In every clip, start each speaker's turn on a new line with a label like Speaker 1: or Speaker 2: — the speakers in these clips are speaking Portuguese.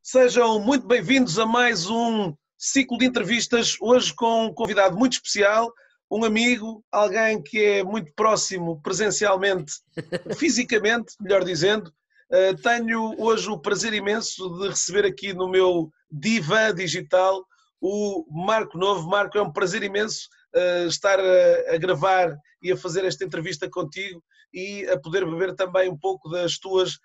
Speaker 1: Sejam muito bem-vindos a mais um ciclo de entrevistas, hoje com um convidado muito especial, um amigo, alguém que é muito próximo presencialmente, fisicamente, melhor dizendo. Tenho hoje o prazer imenso de receber aqui no meu divã digital o Marco Novo. Marco, é um prazer imenso estar a gravar e a fazer esta entrevista contigo e a poder beber também um pouco das tuas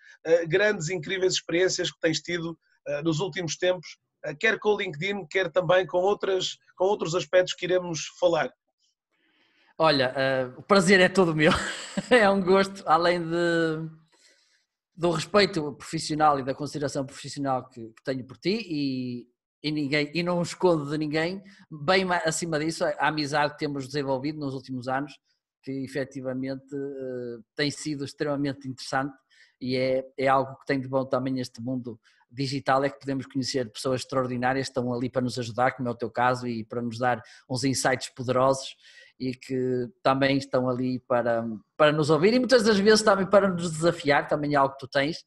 Speaker 1: grandes e incríveis experiências que tens tido nos últimos tempos, quer com o LinkedIn, quer também com outros aspectos que iremos falar.
Speaker 2: Olha, o prazer é todo meu, é um gosto, além do respeito profissional e da consideração profissional que tenho por ti e não escondo de ninguém, bem acima disso, a amizade que temos desenvolvido nos últimos anos, que efetivamente tem sido extremamente interessante e é algo que tem de bom também este mundo digital, é que podemos conhecer pessoas extraordinárias que estão ali para nos ajudar, como é o teu caso, e para nos dar uns insights poderosos e que também estão ali para nos ouvir e muitas das vezes também para nos desafiar, também é algo que tu tens,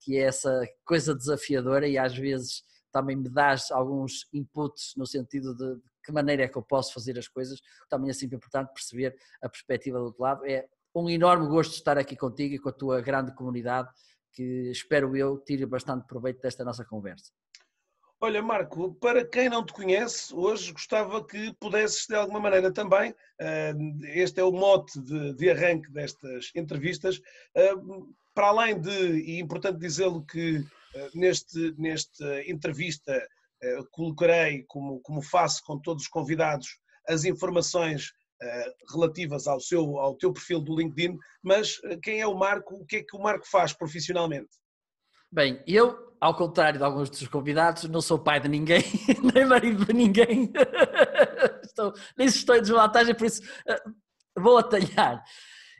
Speaker 2: que é essa coisa desafiadora e às vezes também me dás alguns inputs no sentido de que maneira é que eu posso fazer as coisas, também é sempre importante perceber a perspectiva do outro lado. É um enorme gosto de estar aqui contigo e com a tua grande comunidade, que espero eu tire bastante proveito desta nossa conversa.
Speaker 1: Olha, Marco, para quem não te conhece, hoje gostava que pudesses de alguma maneira também, este é o mote de arranque destas entrevistas, para além de, e é importante dizê-lo que nesta entrevista colocarei, como faço com todos os convidados, as informações relativas ao teu perfil do LinkedIn, mas quem é o Marco, o que é que o Marco faz profissionalmente?
Speaker 2: Bem, eu, ao contrário de alguns dos convidados, não sou pai de ninguém, nem marido de ninguém, nisso estou em desvantagem, por isso vou atalhar.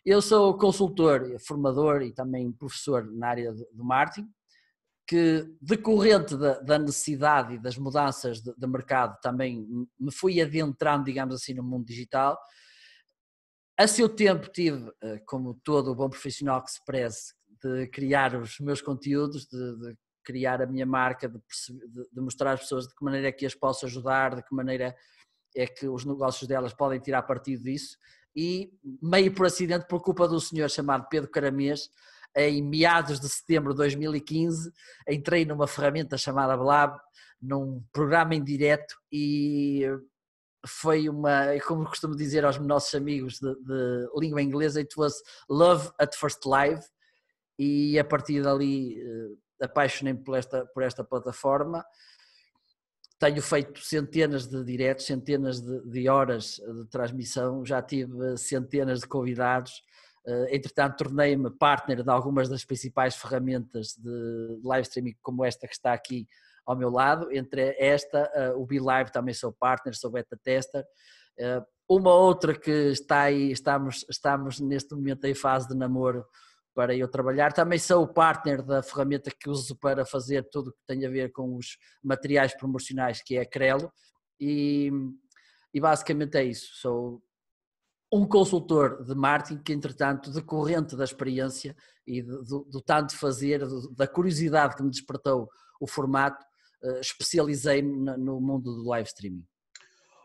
Speaker 2: Eu sou consultor, formador e também professor na área do marketing, que decorrente da necessidade e das mudanças de mercado também me fui adentrando, digamos assim, no mundo digital. A seu tempo tive, como todo o bom profissional que se preze, de criar os meus conteúdos, de criar a minha marca, de mostrar às pessoas de que maneira é que as posso ajudar, de que maneira é que os negócios delas podem tirar partido disso, e meio por acidente, por culpa de um senhor chamado Pedro Caramês, em meados de setembro de 2015, entrei numa ferramenta chamada Blab, num programa em direto e foi como costumo dizer aos nossos amigos de língua inglesa, it was love at first live, e a partir dali apaixonei-me por esta plataforma. Tenho feito centenas de diretos, centenas de horas de transmissão, já tive centenas de convidados, entretanto tornei-me partner de algumas das principais ferramentas de live streaming, como esta que está aqui ao meu lado. Entre esta, o BeLive também sou partner, sou beta tester. Uma outra que está aí, estamos neste momento em fase de namoro para eu trabalhar. Também sou o partner da ferramenta que uso para fazer tudo o que tem a ver com os materiais promocionais, que é a Crelo, e basicamente é isso. Sou um consultor de marketing que, entretanto, decorrente da experiência e do tanto fazer, da curiosidade que me despertou o formato, especializei-me no mundo do live streaming.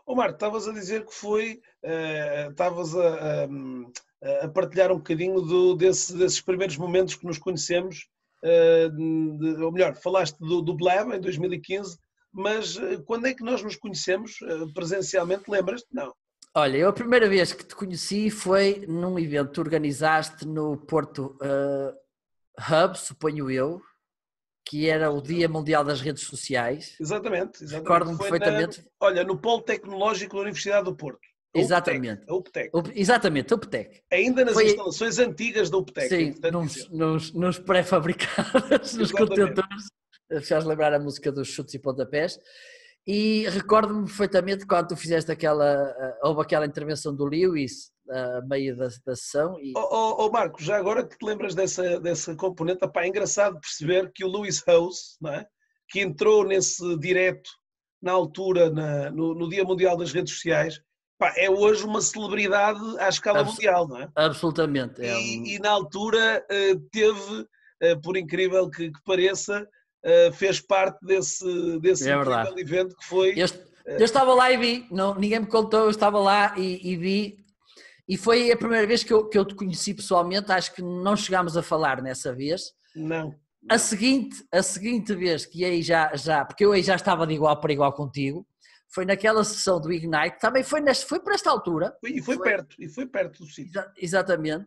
Speaker 1: Marco, estavas a dizer que estavas a partilhar um bocadinho desses primeiros momentos que nos conhecemos, ou melhor, falaste do Blab em 2015, mas quando é que nós nos conhecemos presencialmente, lembras-te? Não.
Speaker 2: Olha, eu a primeira vez que te conheci foi num evento que organizaste no Porto Hub, suponho eu, que era o Dia Mundial das Redes Sociais.
Speaker 1: Exatamente.
Speaker 2: Recordo-me perfeitamente.
Speaker 1: No Polo Tecnológico da Universidade do Porto.
Speaker 2: Exatamente.
Speaker 1: A UPTEC.
Speaker 2: Exatamente, a UPTEC.
Speaker 1: Ainda nas instalações antigas da UPTEC.
Speaker 2: Sim, nos pré-fabricados, nos contentores. Faz lembrar a música dos chutes e pontapés. E recordo-me perfeitamente quando tu fizeste houve aquela intervenção do Lewis a meio da sessão.
Speaker 1: Marco, já agora que te lembras dessa componente, é engraçado perceber que o Lewis Howes, não é? Que entrou nesse direto na altura, no Dia Mundial das Redes Sociais, é hoje uma celebridade à escala mundial, não é?
Speaker 2: Absolutamente.
Speaker 1: E na altura teve, por incrível que pareça, fez parte desse incrível evento que foi...
Speaker 2: Eu estava lá e vi, não, ninguém me contou, eu estava lá e vi, e foi a primeira vez que eu te conheci pessoalmente, acho que não chegámos a falar nessa vez.
Speaker 1: Não.
Speaker 2: A seguinte vez que aí já, porque eu aí já estava de igual para igual contigo, foi naquela sessão do Ignite, também foi por esta altura.
Speaker 1: Foi perto do sítio.
Speaker 2: Exatamente,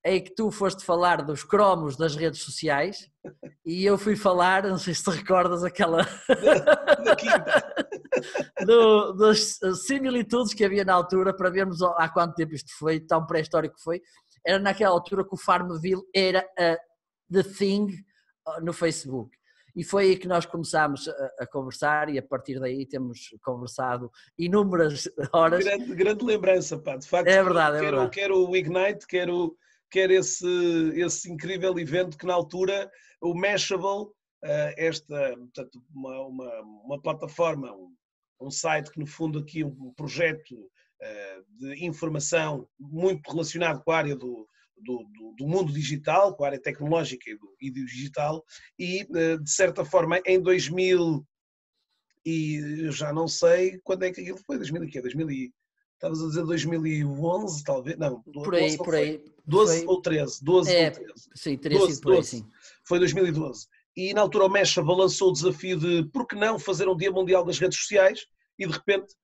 Speaker 2: aí que tu foste falar dos cromos das redes sociais e eu fui falar, não sei se te recordas aquela...
Speaker 1: da quinta.
Speaker 2: Das similitudes que havia na altura, para vermos há quanto tempo isto foi, tão pré-histórico que foi. Era naquela altura que o Farmville era the thing no Facebook. E foi aí que nós começámos a conversar e a partir daí temos conversado inúmeras horas.
Speaker 1: Grande lembrança, pá. De facto,
Speaker 2: é verdade.
Speaker 1: Quer o Ignite, quer esse incrível evento que na altura o Mashable, portanto, uma plataforma, um site que no fundo aqui um projeto de informação muito relacionado com a área do mundo digital, com a área tecnológica e do digital, e de certa forma em 2000 e eu já não sei quando é que aquilo foi, 2000 e quê? Estavas a dizer 2011 talvez? Não,
Speaker 2: por aí.
Speaker 1: 12 ou 13? 12 ou 13.
Speaker 2: Sim, teria sido por aí, sim.
Speaker 1: Foi 2012. E na altura o Mashable lançou o desafio de por que não fazer um Dia Mundial das Redes Sociais e de repente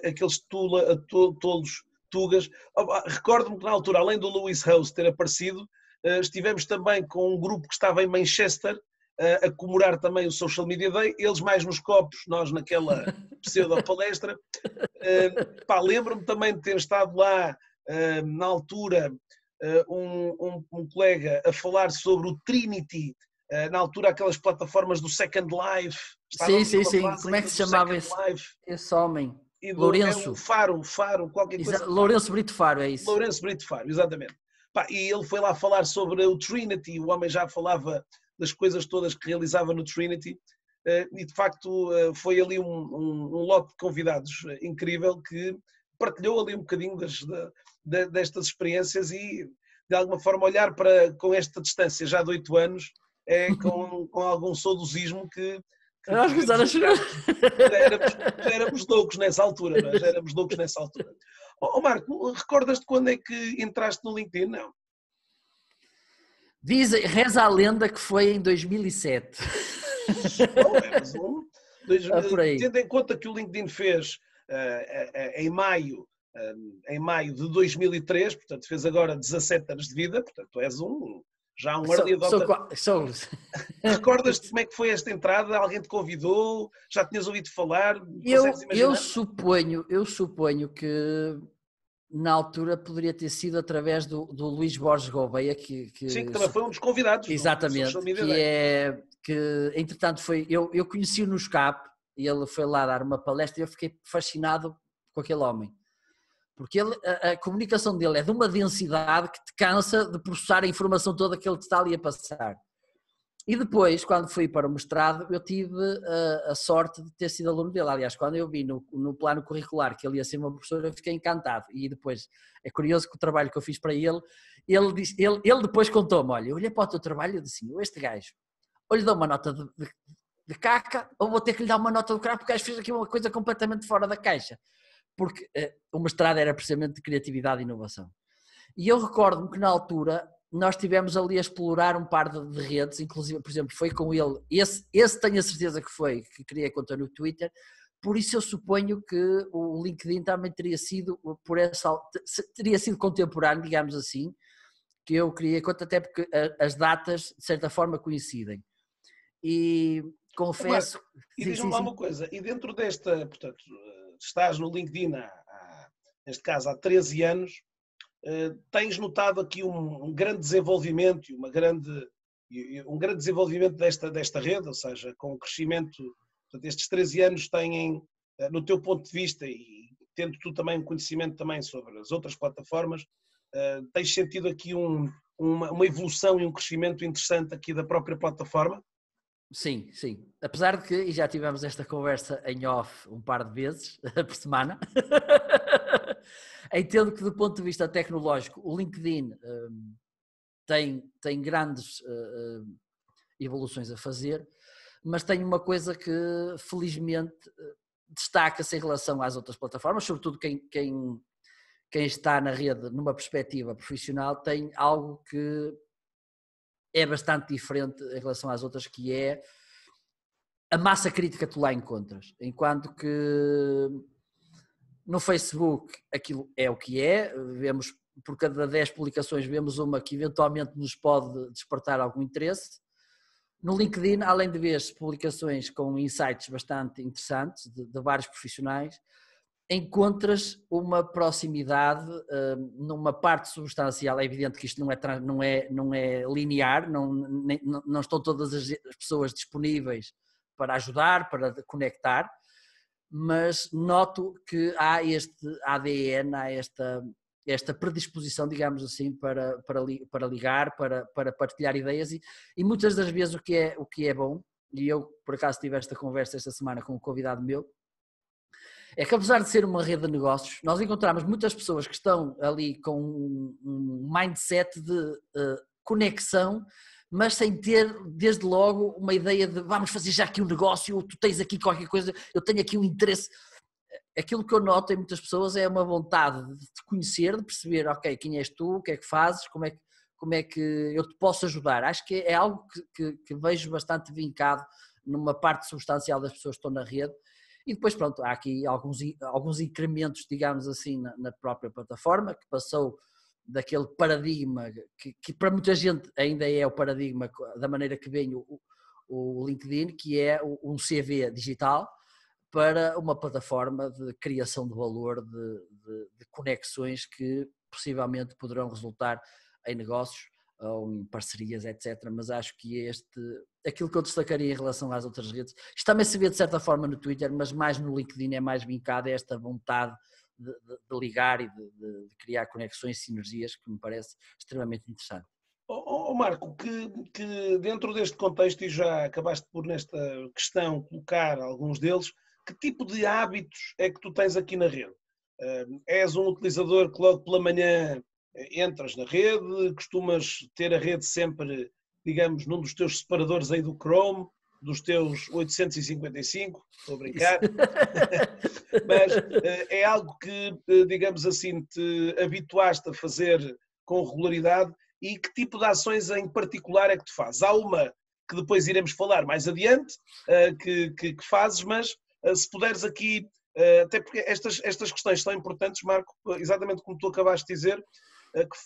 Speaker 1: aqueles tolos tugas. Recordo-me que na altura, além do Lewis House ter aparecido, estivemos também com um grupo que estava em Manchester a comemorar também o Social Media Day, eles mais nos copos, nós naquela pseudo-palestra. Lembro-me também de ter estado lá, na altura, um colega a falar sobre o Trinity, na altura aquelas plataformas do Second Life.
Speaker 2: Sim. Como é que se chamava esse homem? Lourenço.
Speaker 1: Faro, qualquer coisa.
Speaker 2: Lourenço Brito Faro, é isso.
Speaker 1: Lourenço Brito Faro, exatamente. E ele foi lá falar sobre o Trinity, o homem já falava das coisas todas que realizava no Trinity, e de facto foi ali um lote de convidados incrível que partilhou ali um bocadinho destas experiências e de alguma forma olhar com esta distância já de 8 anos com algum saudosismo que já éramos loucos nessa altura, não é? Já éramos loucos nessa altura. Marco, recordas-te quando é que entraste no LinkedIn? Não.
Speaker 2: Reza a lenda que foi em 2007.
Speaker 1: Por aí. Tendo em conta que o LinkedIn fez em maio de 2003, portanto fez agora 17 anos de vida, portanto és já um early adopter. Recordas-te como é que foi esta entrada? Alguém te convidou? Já tinhas ouvido falar?
Speaker 2: Eu suponho que na altura poderia ter sido através do Luís Borges Gouveia
Speaker 1: sim, que também foi um dos convidados.
Speaker 2: Exatamente, que entretanto eu conheci-o no Escape e ele foi lá dar uma palestra e eu fiquei fascinado com aquele homem. Porque a comunicação dele é de uma densidade que te cansa de processar a informação toda que ele te está ali a passar. E depois, quando fui para o mestrado, eu tive a sorte de ter sido aluno dele. Aliás, quando eu vi no plano curricular que ele ia ser uma professora, eu fiquei encantado. E depois, é curioso que o trabalho que eu fiz para ele depois contou-me, olha, eu olhei para o teu trabalho e disse assim, este gajo, ou lhe dou uma nota de caca, ou vou ter que lhe dar uma nota do crack, porque o gajo fez aqui uma coisa completamente fora da caixa. Porque o mestrado era precisamente de criatividade e inovação. E eu recordo-me que na altura nós estivemos ali a explorar um par de redes, inclusive, por exemplo, foi com ele, esse tenho a certeza que foi, que criei conta no Twitter, por isso eu suponho que o LinkedIn também teria sido contemporâneo, digamos assim, que eu criei conta até porque as datas, de certa forma, coincidem. E confesso...
Speaker 1: E diz-me lá uma coisa, e dentro desta, portanto, estás no LinkedIn neste caso há 13 anos, tens notado aqui um grande desenvolvimento e um grande desenvolvimento desta rede, ou seja, com o crescimento, portanto, estes 13 anos têm, no teu ponto de vista e tendo tu também um conhecimento também sobre as outras plataformas, tens sentido aqui uma evolução e um crescimento interessante aqui da própria plataforma?
Speaker 2: Sim. Apesar de que, e já tivemos esta conversa em off um par de vezes por semana, entendo que do ponto de vista tecnológico o LinkedIn tem grandes evoluções a fazer, mas tenho uma coisa que felizmente destaca-se em relação às outras plataformas, sobretudo quem está na rede numa perspectiva profissional tem algo que é bastante diferente em relação às outras, que é a massa crítica que tu lá encontras, enquanto que no Facebook aquilo é o que é, vemos por cada 10 publicações vemos uma que eventualmente nos pode despertar algum interesse. No LinkedIn, além de ver publicações com insights bastante interessantes de vários profissionais, encontras uma proximidade numa parte substancial. É evidente que isto não é linear, não estão todas as pessoas disponíveis para ajudar, para conectar, mas noto que há este ADN, há esta predisposição, digamos assim, para ligar, para partilhar ideias e muitas das vezes o que é bom, e eu por acaso tive esta conversa esta semana com um convidado meu, é que apesar de ser uma rede de negócios, nós encontramos muitas pessoas que estão ali com um mindset de conexão, mas sem ter desde logo uma ideia de vamos fazer já aqui um negócio, tu tens aqui qualquer coisa, eu tenho aqui um interesse. Aquilo que eu noto em muitas pessoas é uma vontade de te conhecer, de perceber, ok, quem és tu, o que é que fazes, como é que eu te posso ajudar. Acho que é algo que vejo bastante vincado numa parte substancial das pessoas que estão na rede. E depois, pronto, há aqui alguns incrementos, digamos assim, na própria plataforma, que passou daquele paradigma, que para muita gente ainda é o paradigma da maneira que vem o LinkedIn, que é um CV digital, para uma plataforma de criação de valor, de conexões que possivelmente poderão resultar em negócios ou em parcerias, etc. Mas acho que aquilo que eu destacaria em relação às outras redes, isto também se vê de certa forma no Twitter, mas mais no LinkedIn é mais vincado esta vontade de ligar e de criar conexões, sinergias, que me parece extremamente interessante.
Speaker 1: Marco, que dentro deste contexto, e já acabaste por nesta questão colocar alguns deles, que tipo de hábitos é que tu tens aqui na rede? És um utilizador que logo pela manhã entras na rede, costumas ter a rede sempre, digamos, num dos teus separadores aí do Chrome, dos teus 855, estou a brincar, mas é algo que, digamos assim, te habituaste a fazer com regularidade e que tipo de ações em particular é que tu fazes? Há uma que depois iremos falar mais adiante, que fazes, mas se puderes aqui, até porque estas questões são importantes, Marco, exatamente como tu acabaste de dizer, que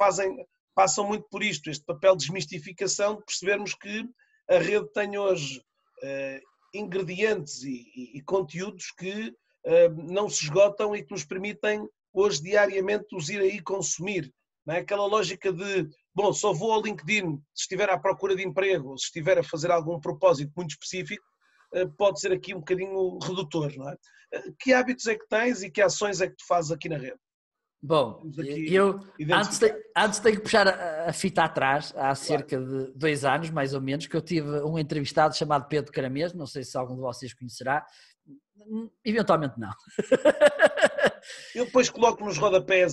Speaker 1: passam muito por isto, este papel de desmistificação, de percebermos que a rede tem hoje ingredientes e conteúdos que não se esgotam e que nos permitem hoje diariamente os ir aí consumir. Não é? Aquela lógica de, bom, só vou ao LinkedIn se estiver à procura de emprego ou se estiver a fazer algum propósito muito específico, pode ser aqui um bocadinho redutor, não é? Que hábitos é que tens e que ações é que tu fazes aqui na rede?
Speaker 2: Bom, eu antes tenho que puxar a fita atrás, há cerca de 2 anos, mais ou menos, que eu tive um entrevistado chamado Pedro Caramês, não sei se algum de vocês conhecerá, eventualmente não.
Speaker 1: Eu depois coloco nos rodapés.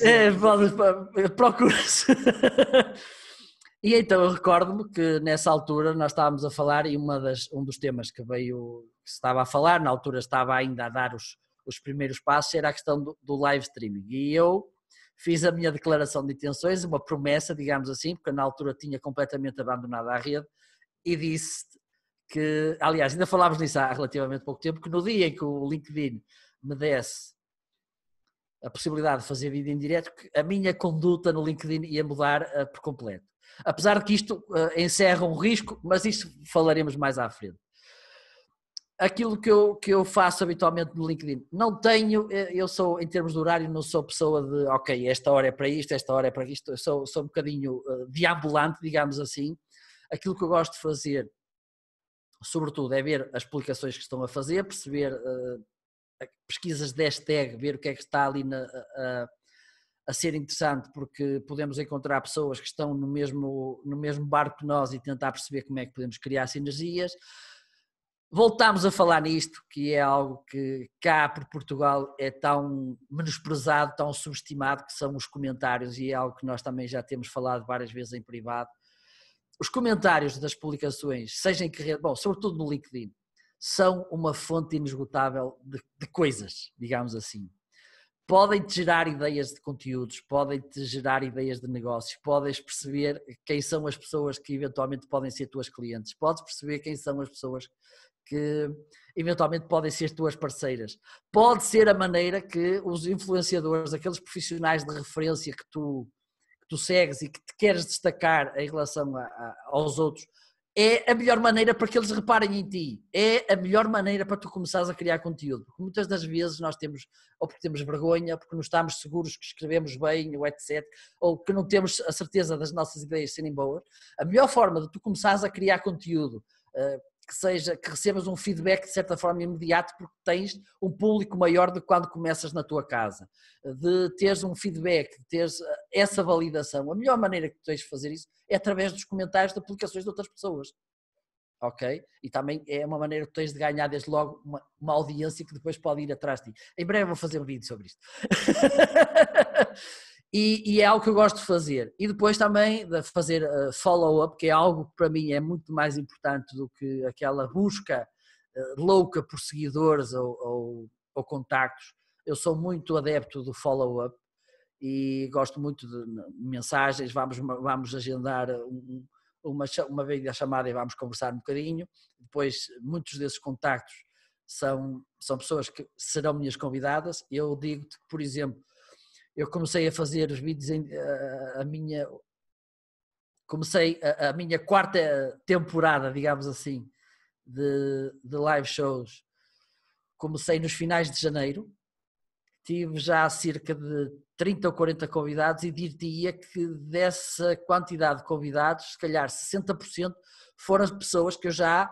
Speaker 2: Procura-se. E então eu recordo-me que nessa altura nós estávamos a falar e um dos temas que se estava a falar, na altura estava ainda a dar os primeiros passos, era a questão do live streaming. E eu fiz a minha declaração de intenções, uma promessa, digamos assim, porque na altura tinha completamente abandonado a rede, e disse que, aliás, ainda falámos nisso há relativamente pouco tempo, que no dia em que o LinkedIn me desse a possibilidade de fazer vídeo em direto, que a minha conduta no LinkedIn ia mudar por completo. Apesar de que isto encerra um risco, mas isso falaremos mais à frente. Aquilo que eu faço habitualmente no LinkedIn, eu sou, em termos de horário, não sou pessoa de, ok, esta hora é para isto, esta hora é para isto, eu sou um bocadinho deambulante, digamos assim. Aquilo que eu gosto de fazer, sobretudo, é ver as publicações que estão a fazer, perceber pesquisas de hashtag, ver o que é que está ali a ser interessante, porque podemos encontrar pessoas que estão no mesmo barco que nós e tentar perceber como é que podemos criar sinergias. Voltámos a falar nisto, que é algo que cá por Portugal é tão menosprezado, tão subestimado, que são os comentários, e é algo que nós também já temos falado várias vezes em privado. os comentários das publicações, seja em que rede, bom, sobretudo no LinkedIn, são uma fonte inesgotável de coisas, digamos assim. Podem-te gerar ideias de conteúdos, podem-te gerar ideias de negócios, podes perceber quem são as pessoas que eventualmente podem ser tuas clientes, podes perceber quem são as pessoas que eventualmente podem ser tuas parceiras. Pode ser a maneira que os influenciadores, aqueles profissionais de referência que tu segues e que te queres destacar em relação aos outros, é a melhor maneira para que eles reparem em ti, é a melhor maneira para tu começares a criar conteúdo, porque muitas das vezes nós temos, ou porque temos vergonha, porque não estamos seguros que escrevemos bem, ou etc, ou que não temos a certeza das nossas ideias serem boas, a melhor forma de tu começares a criar conteúdo, que recebas um feedback de certa forma imediato, porque tens um público maior do que quando começas na tua casa, de teres um feedback, de teres essa validação, a melhor maneira que tu tens de fazer isso é através dos comentários de publicações de outras pessoas, ok? E também é uma maneira que tu tens de ganhar desde logo uma audiência que depois pode ir atrás de ti. Em breve vou fazer um vídeo sobre isto. E é algo que eu gosto de fazer. E depois também de fazer follow-up, que é algo que para mim é muito mais importante do que aquela busca louca por seguidores ou contactos. Eu sou muito adepto do follow-up e gosto muito de mensagens, vamos agendar uma videochamada e vamos conversar um bocadinho. Depois, muitos desses contactos são pessoas que serão minhas convidadas. Eu digo-te que, por exemplo, eu comecei a fazer os vídeos, comecei a minha quarta temporada, digamos assim, de live shows, comecei nos finais de janeiro, tive já cerca de 30 ou 40 convidados e dir-te-ia que dessa quantidade de convidados, se calhar 60% foram as pessoas que eu já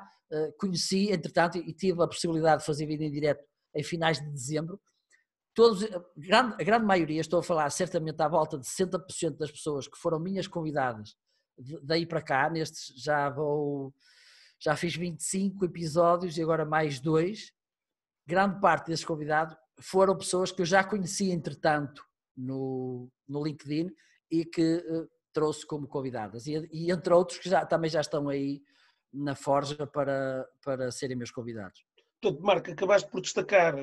Speaker 2: conheci, entretanto, e tive a possibilidade de fazer vídeo em direto em finais de dezembro. A grande maioria, estou a falar certamente à volta de 60% das pessoas que foram minhas convidadas daí para cá, nestes já fiz 25 episódios e agora mais 2, grande parte desses convidados foram pessoas que eu já conhecia entretanto no LinkedIn e que trouxe como convidadas e entre outros que também já estão aí na forja para serem meus convidados.
Speaker 1: Portanto, Marco, acabaste por destacar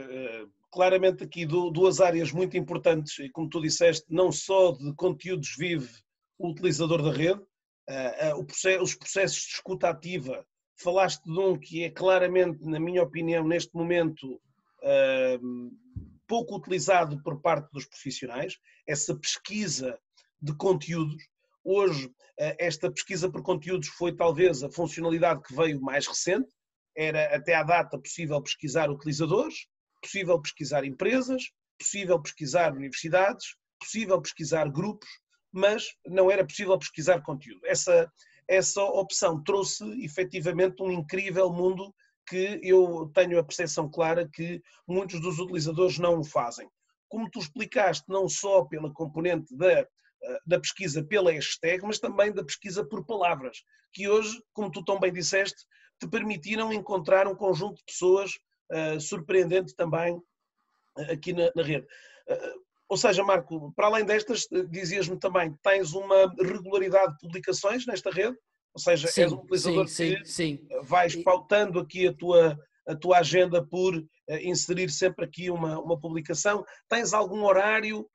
Speaker 1: claramente aqui duas áreas muito importantes e, como tu disseste, não só de conteúdos vive o utilizador da rede, os processos de escuta ativa. Falaste de um que é claramente, na minha opinião, neste momento, pouco utilizado por parte dos profissionais, essa pesquisa de conteúdos. Hoje, esta pesquisa por conteúdos foi talvez a funcionalidade que veio mais recente. Era até à data possível pesquisar utilizadores, possível pesquisar empresas, possível pesquisar universidades, possível pesquisar grupos, mas não era possível pesquisar conteúdo. Essa opção trouxe efetivamente um incrível mundo que eu tenho a percepção clara que muitos dos utilizadores não o fazem. Como tu explicaste, não só pela componente da pesquisa pela hashtag, mas também da pesquisa por palavras, que hoje, como tu tão bem disseste, te permitiram encontrar um conjunto de pessoas surpreendente também aqui na rede. Ou seja, Marco, para além destas, dizias-me também, tens uma regularidade de publicações nesta rede? Ou seja,
Speaker 2: sim,
Speaker 1: és um utilizador
Speaker 2: sim.
Speaker 1: Vais pautando aqui a tua agenda por inserir sempre aqui uma publicação. Tens algum horário?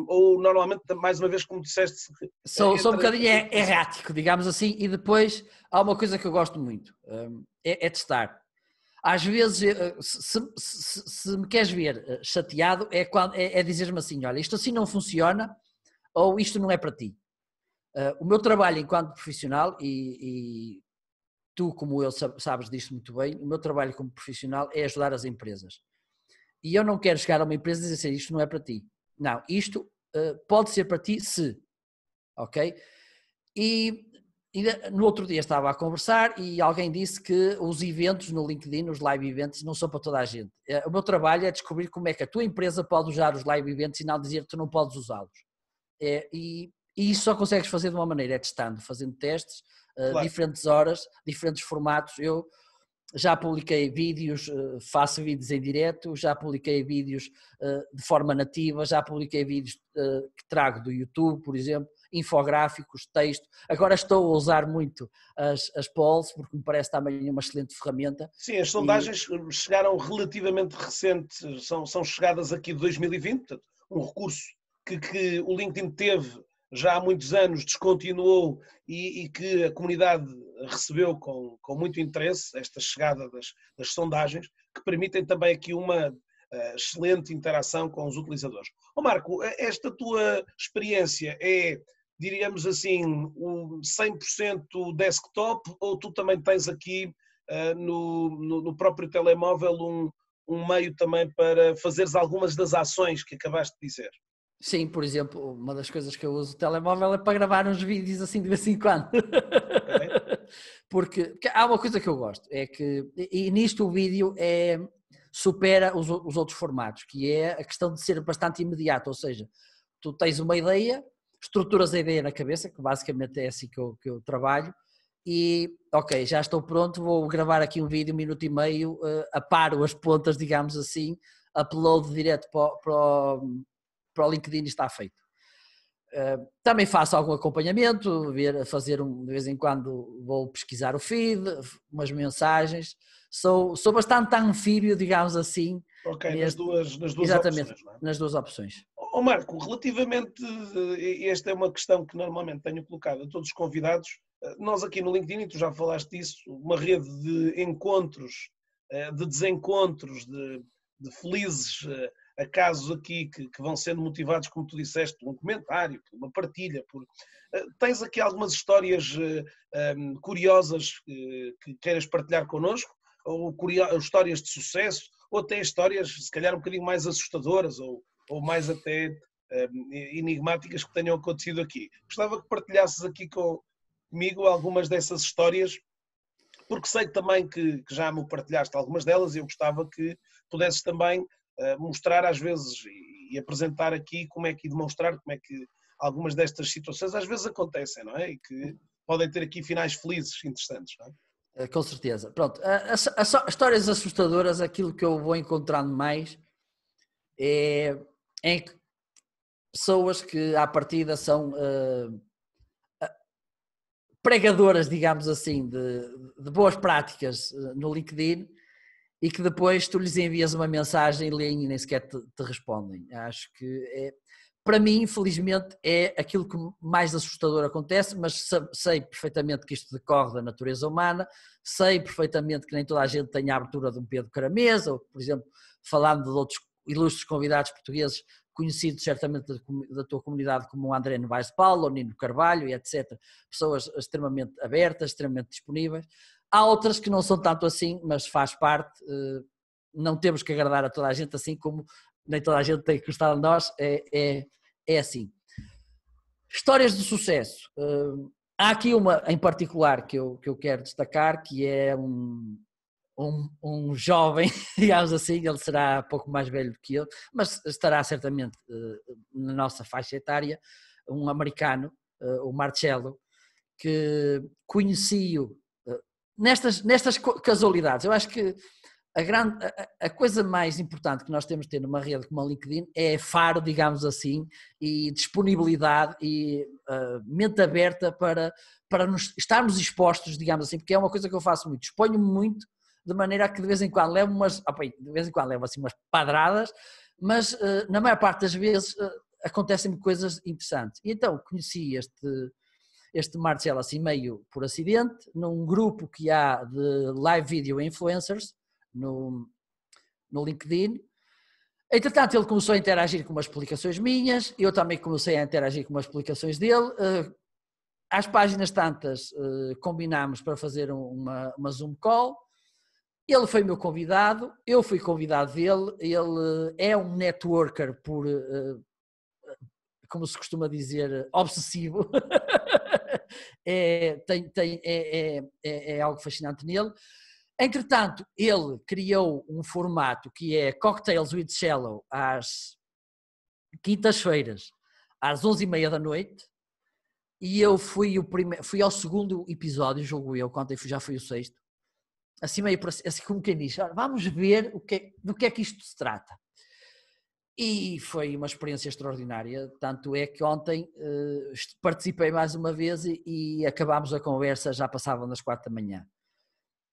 Speaker 1: Ou normalmente, mais uma vez, como disseste...
Speaker 2: Sou um bocadinho errático, digamos assim, e depois há uma coisa que eu gosto muito, é testar. Às vezes, se me queres ver chateado, é dizer-me assim, olha, isto assim não funciona, ou isto não é para ti. O meu trabalho enquanto profissional, e tu como eu sabes disto muito bem, o meu trabalho como profissional é ajudar as empresas. E eu não quero chegar a uma empresa e dizer assim, isto não é para ti. Não, isto pode ser para ti se, ok? E no outro dia estava a conversar e alguém disse que os eventos no LinkedIn, os live events, não são para toda a gente. O meu trabalho é descobrir como é que a tua empresa pode usar os live events e não dizer que tu não podes usá-los. E isso só consegues fazer de uma maneira, é testando, fazendo testes, claro. Diferentes horas, diferentes formatos. já publiquei vídeos, faço vídeos em direto, já publiquei vídeos de forma nativa, já publiquei vídeos que trago do YouTube, por exemplo, infográficos, texto. Agora estou a usar muito as polls, porque me parece também uma excelente ferramenta.
Speaker 1: Sim, as sondagens chegaram relativamente recentes, são chegadas aqui de 2020, portanto, um recurso que o LinkedIn teve já há muitos anos, descontinuou e que a comunidade recebeu com muito interesse, esta chegada das sondagens, que permitem também aqui uma excelente interação com os utilizadores. Marco, esta tua experiência é, diríamos assim, o 100% desktop, ou tu também tens aqui no próprio telemóvel um meio também para fazeres algumas das ações que acabaste de dizer?
Speaker 2: Sim, por exemplo, uma das coisas que eu uso o telemóvel é para gravar uns vídeos assim de vez em quando. Okay. Porque há uma coisa que eu gosto, é que, e nisto o vídeo supera os outros formatos, que é a questão de ser bastante imediato, ou seja, tu tens uma ideia, estruturas a ideia na cabeça, que basicamente é assim que eu trabalho, e ok, já estou pronto, vou gravar aqui um vídeo, 1 minuto e meio, aparo as pontas, digamos assim, upload direto para o LinkedIn e está feito. Também faço algum acompanhamento, fazer de vez em quando vou pesquisar o feed, umas mensagens, sou bastante anfíbio, digamos assim.
Speaker 1: Ok, nas duas
Speaker 2: exatamente,
Speaker 1: opções. Não é?
Speaker 2: Nas duas opções.
Speaker 1: Marco, relativamente, esta é uma questão que normalmente tenho colocado a todos os convidados, nós aqui no LinkedIn, e tu já falaste disso, uma rede de encontros, de desencontros, de felizes acasos aqui que vão sendo motivados, como tu disseste, por um comentário, por uma partilha. Tens aqui algumas histórias curiosas que queiras partilhar connosco, ou histórias de sucesso, ou até histórias, se calhar, um bocadinho mais assustadoras, ou mais até enigmáticas que tenham acontecido aqui. Gostava que partilhasses aqui comigo algumas dessas histórias, porque sei também que já me partilhaste algumas delas e eu gostava que pudesses também mostrar às vezes e apresentar aqui e demonstrar como é que algumas destas situações às vezes acontecem, não é? E que podem ter aqui finais felizes, interessantes, não é?
Speaker 2: Com certeza. Pronto, as histórias assustadoras, aquilo que eu vou encontrando mais é pessoas que à partida são pregadoras, digamos assim, de boas práticas no LinkedIn e que depois tu lhes envias uma mensagem e leem e nem sequer te respondem. Acho que para mim, infelizmente, é aquilo que mais assustador acontece, mas sei perfeitamente que isto decorre da natureza humana, sei perfeitamente que nem toda a gente tem a abertura de um Pedro Caramês, ou, por exemplo, falando de outros ilustres convidados portugueses, conhecidos certamente da tua comunidade, como o André Novaes de Paulo, o Nino Carvalho e etc. Pessoas extremamente abertas, extremamente disponíveis. Há outras que não são tanto assim, mas faz parte, não temos que agradar a toda a gente, assim como nem toda a gente tem que gostar de nós, é assim. Histórias de sucesso. Há aqui uma em particular que eu quero destacar, que é um jovem, digamos assim, ele será pouco mais velho do que eu, mas estará certamente na nossa faixa etária, um americano, o Marcelo, que conheci-o nestas casualidades. Eu acho que a coisa mais importante que nós temos de ter numa rede como a LinkedIn é faro, digamos assim, e disponibilidade e mente aberta para estarmos expostos, digamos assim, porque é uma coisa que eu faço muito, exponho-me muito, de maneira a que de vez em quando levo assim umas padradas, mas na maior parte das vezes acontecem-me coisas interessantes. E então conheci este Marcelo assim meio por acidente, num grupo que há de live video influencers no LinkedIn. Entretanto, ele começou a interagir com umas publicações minhas, eu também comecei a interagir com umas publicações dele. Às páginas tantas, combinámos para fazer uma Zoom call. Ele foi meu convidado, eu fui convidado dele. Ele é um networker por, como se costuma dizer, obsessivo. É algo fascinante nele. Entretanto, ele criou um formato que é Cocktails with Cello às quintas-feiras, às 11h30 da noite, e eu fui ao segundo episódio, julgo eu, ontem já fui o sexto, assim meio assim como quem diz, vamos ver do que é que isto se trata. E foi uma experiência extraordinária, tanto é que ontem participei mais uma vez e acabámos a conversa, já passavam das 4 da manhã.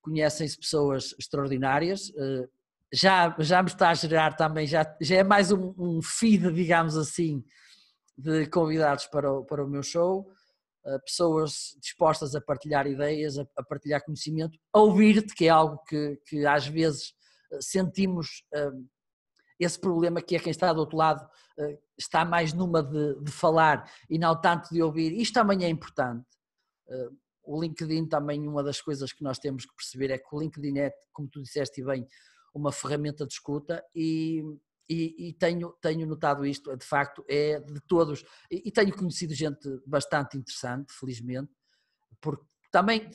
Speaker 2: Conhecem-se pessoas extraordinárias, já me está a gerar também, já é mais um feed, digamos assim, de convidados para o meu show, pessoas dispostas a partilhar ideias, a partilhar conhecimento, a ouvir-te, que é algo que às vezes sentimos esse problema, que é quem está do outro lado está mais numa de falar e não tanto de ouvir. Isto também é importante. O LinkedIn também, uma das coisas que nós temos que perceber é que o LinkedIn é, como tu disseste bem, uma ferramenta de escuta e tenho notado isto, de facto, é de todos, e tenho conhecido gente bastante interessante, felizmente, porque também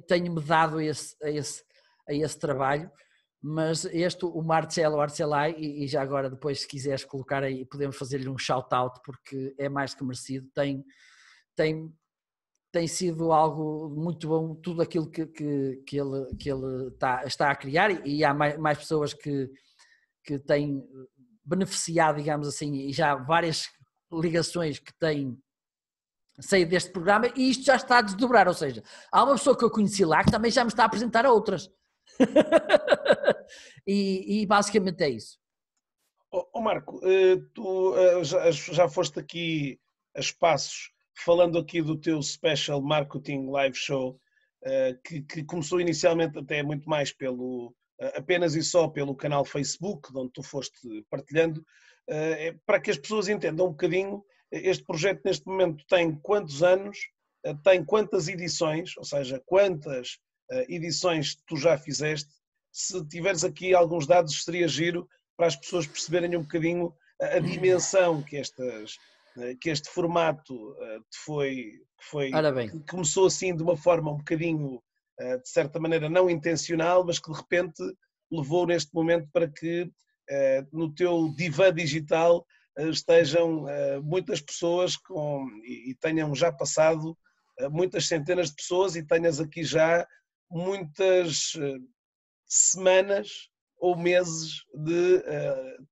Speaker 2: tenho-me dado a esse trabalho, mas o Marcelo Arcelai, e já agora depois se quiseres colocar aí, podemos fazer-lhe um shout-out, porque é mais que merecido, tem sido algo muito bom, tudo aquilo que ele está a criar, e há mais pessoas que têm beneficiado, digamos assim, e já várias ligações que têm saído deste programa, e isto já está a desdobrar, ou seja, há uma pessoa que eu conheci lá que também já me está a apresentar a outras. e basicamente é isso.
Speaker 1: Marco, tu já foste aqui a espaços falando aqui do teu Special Marketing Live Show, que começou inicialmente até muito mais apenas e só pelo canal Facebook, de onde tu foste partilhando, para que as pessoas entendam um bocadinho. Este projeto neste momento tem quantos anos, tem quantas edições, ou seja, quantas edições tu já fizeste. Se tiveres aqui alguns dados, seria giro para as pessoas perceberem um bocadinho a dimensão que este formato que começou assim de uma forma um bocadinho, de certa maneira, não intencional, mas que de repente levou neste momento para que no teu divã digital estejam muitas pessoas e tenham já passado muitas centenas de pessoas e tenhas aqui já muitas semanas ou meses de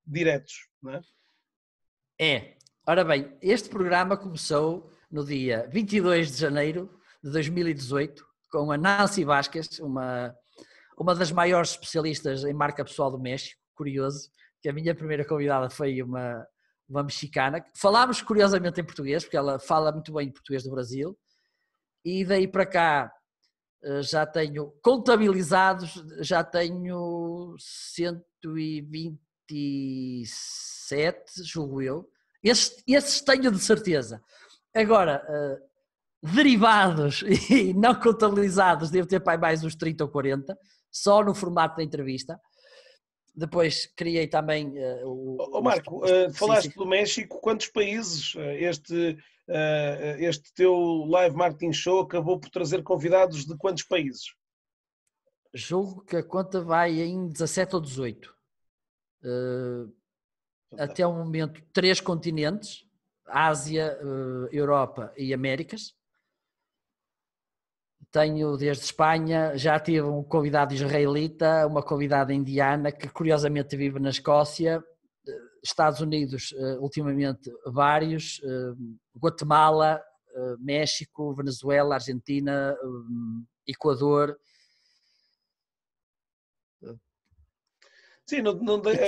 Speaker 1: diretos, não é?
Speaker 2: Ora bem, este programa começou no dia 22 de janeiro de 2018 com a Nancy Vasquez, uma das maiores especialistas em marca pessoal do México, curioso, que a minha primeira convidada foi uma mexicana. Falámos curiosamente em português, porque ela fala muito bem português do Brasil, e daí para cá já tenho contabilizados, já tenho 127, julgo eu. Esses tenho de certeza. Agora, derivados e não contabilizados, devo ter mais uns 30 ou 40, só no formato da entrevista. Depois criei também
Speaker 1: Marco, falaste do México, quantos países este teu Live Marketing Show acabou por trazer convidados de quantos países?
Speaker 2: Julgo que a conta vai em 17 ou 18. Até o momento, 3 continentes, Ásia, Europa e Américas. Tenho desde Espanha, já tive um convidado israelita, uma convidada indiana que curiosamente vive na Escócia, Estados Unidos ultimamente vários, Guatemala, México, Venezuela, Argentina, Equador.
Speaker 1: Sim,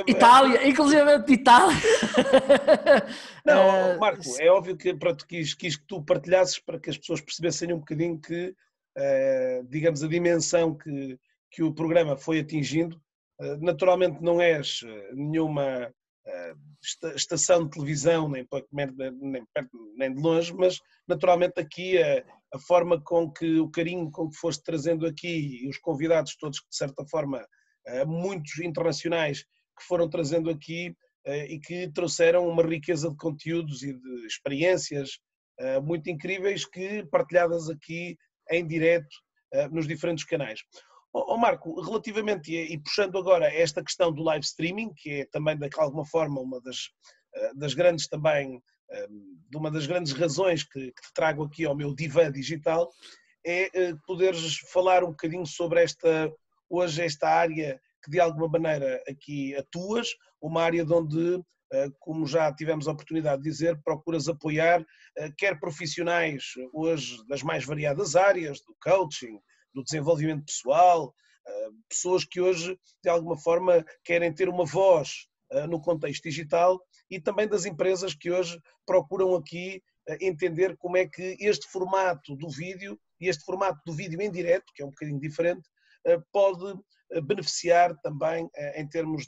Speaker 2: Itália, inclusive de Itália.
Speaker 1: Não, Marco, é óbvio que quis que tu partilhasses para que as pessoas percebessem um bocadinho que, digamos, a dimensão que o programa foi atingindo. Naturalmente não és nenhuma estação de televisão, nem perto nem de longe, mas naturalmente aqui a forma com que, o carinho com que foste trazendo aqui e os convidados todos que de certa forma muitos internacionais que foram trazendo aqui e que trouxeram uma riqueza de conteúdos e de experiências muito incríveis que partilhadas aqui em direto nos diferentes canais. Marco, relativamente e puxando agora esta questão do live streaming, que é também de alguma forma uma das grandes também, de uma das grandes razões que te trago aqui ao meu divã digital, é poderes falar um bocadinho sobre esta hoje esta área que de alguma maneira aqui atuas, uma área de onde, como já tivemos a oportunidade de dizer, procuras apoiar quer profissionais hoje das mais variadas áreas, do coaching, do desenvolvimento pessoal, pessoas que hoje de alguma forma querem ter uma voz no contexto digital e também das empresas que hoje procuram aqui entender como é que este formato do vídeo e este formato do vídeo em direto, que é um bocadinho diferente, pode beneficiar também em termos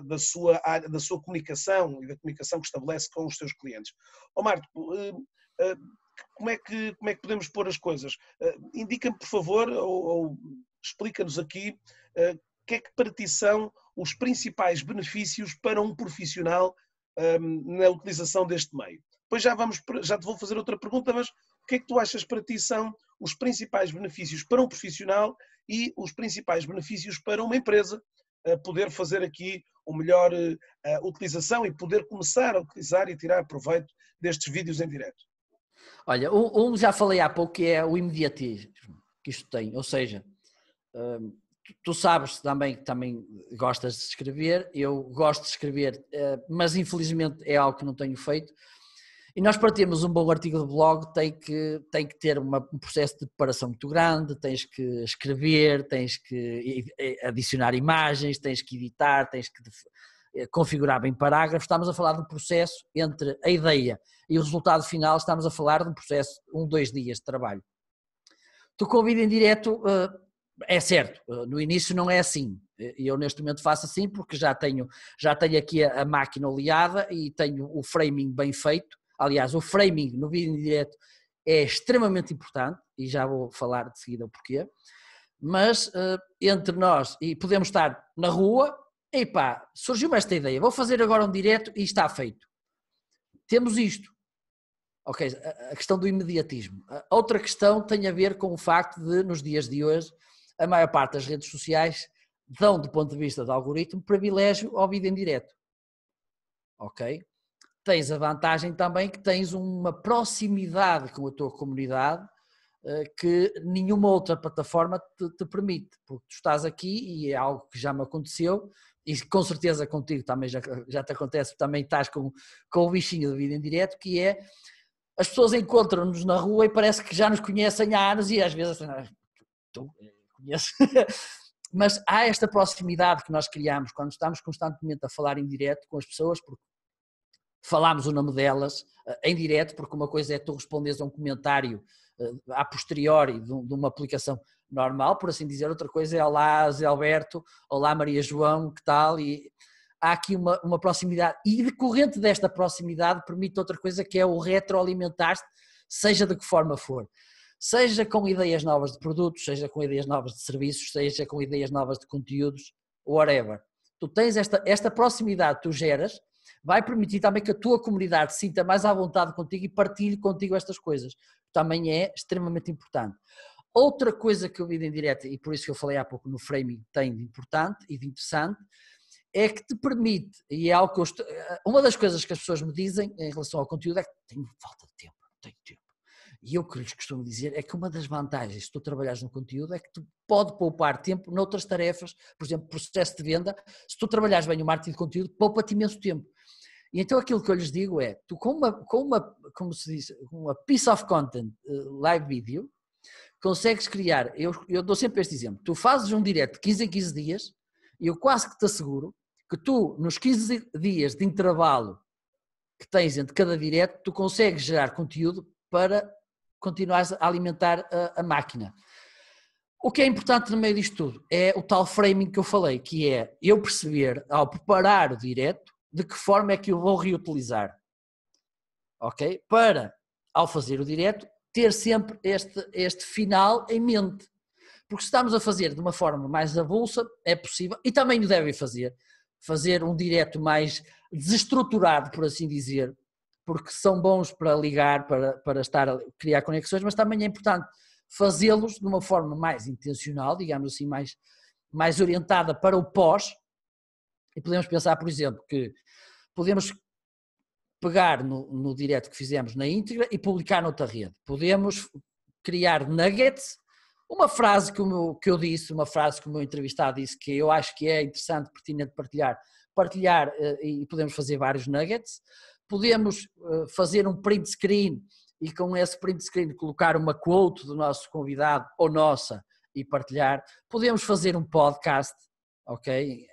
Speaker 1: da sua área, da sua comunicação e da comunicação que estabelece com os seus clientes. Marco, como é que podemos pôr as coisas? Indica-me, por favor, ou explica-nos aqui o que é que para ti são os principais benefícios para um profissional na utilização deste meio. Depois já te vou fazer outra pergunta, mas o que é que tu achas para ti são os principais benefícios para um profissional e os principais benefícios para uma empresa poder fazer aqui uma melhor utilização e poder começar a utilizar e tirar proveito destes vídeos em direto?
Speaker 2: Olha, já falei há pouco, que é o imediatismo que isto tem, ou seja, tu sabes também que também gostas de escrever, eu gosto de escrever, mas infelizmente é algo que não tenho feito. E nós, para termos um bom artigo de blog, tem que ter um processo de preparação muito grande, tens que escrever, tens que adicionar imagens, tens que editar, tens que configurar bem parágrafos. Estamos a falar de um processo entre a ideia e o resultado final, estamos a falar de um processo, 2 dias de trabalho. Tu com o vídeo em direto, é certo, no início não é assim. Eu neste momento faço assim porque já tenho aqui a máquina oleada e tenho o framing bem feito. Aliás, o framing no vídeo em direto é extremamente importante e já vou falar de seguida o porquê, mas entre nós, e podemos estar na rua, e pá, surgiu-me esta ideia, vou fazer agora um direto e está feito. Temos isto. Ok, a questão do imediatismo. A outra questão tem a ver com o facto de, nos dias de hoje, a maior parte das redes sociais dão, do ponto de vista do algoritmo, privilégio ao vídeo em direto. Ok? Tens a vantagem também que tens uma proximidade com a tua comunidade que nenhuma outra plataforma te permite, porque tu estás aqui e é algo que já me aconteceu e com certeza contigo também já te acontece, também estás com o bichinho do vídeo em direto, que é as pessoas encontram-nos na rua e parece que já nos conhecem há anos e às vezes tu conheces. Mas há esta proximidade que nós criamos quando estamos constantemente a falar em direto com as pessoas, porque falámos o nome delas em direto, porque uma coisa é tu responderes a um comentário a posteriori de uma aplicação normal, por assim dizer, outra coisa é olá Zé Alberto, olá Maria João, que tal? E há aqui uma proximidade e decorrente desta proximidade permite outra coisa que é o retroalimentar-se, seja de que forma for. Seja com ideias novas de produtos, seja com ideias novas de serviços, seja com ideias novas de conteúdos, whatever. Tu tens esta proximidade que tu geras, vai permitir também que a tua comunidade se sinta mais à vontade contigo e partilhe contigo estas coisas. Também é extremamente importante. Outra coisa que eu vi em direto, e por isso que eu falei há pouco no framing, tem de importante e de interessante, é que te permite, e é algo que uma das coisas que as pessoas me dizem em relação ao conteúdo é que tenho falta de tempo, não tenho tempo. E eu que lhes costumo dizer é que uma das vantagens se tu trabalhares no conteúdo é que tu pode poupar tempo noutras tarefas, por exemplo, processo de venda, se tu trabalhares bem o marketing de conteúdo, poupa-te imenso tempo. E então aquilo que eu lhes digo é, tu como se diz, uma piece of content live video, consegues criar, eu dou sempre este exemplo, tu fazes um direto de 15 em 15 dias, e eu quase que te asseguro que tu, nos 15 dias de intervalo que tens entre cada direto, tu consegues gerar conteúdo para continuares a alimentar a máquina. O que é importante no meio disto tudo é o tal framing que eu falei, que é eu perceber, ao preparar o direto, de que forma é que eu vou reutilizar, ok? Para, ao fazer o direto, ter sempre este final em mente. Porque se estamos a fazer de uma forma mais avulsa, é possível, e também o devem fazer um direto mais desestruturado, por assim dizer, porque são bons para ligar, para estar a criar conexões, mas também é importante fazê-los de uma forma mais intencional, digamos assim, mais orientada para o pós. E podemos pensar, por exemplo, que podemos pegar no direto que fizemos na íntegra e publicar noutra rede. Podemos criar nuggets Uma frase que eu disse, uma frase que o meu entrevistado disse que eu acho que é interessante, pertinente partilhar e podemos fazer vários nuggets, podemos fazer um print screen e com esse print screen colocar uma quote do nosso convidado ou nossa e partilhar, podemos fazer um podcast, ok,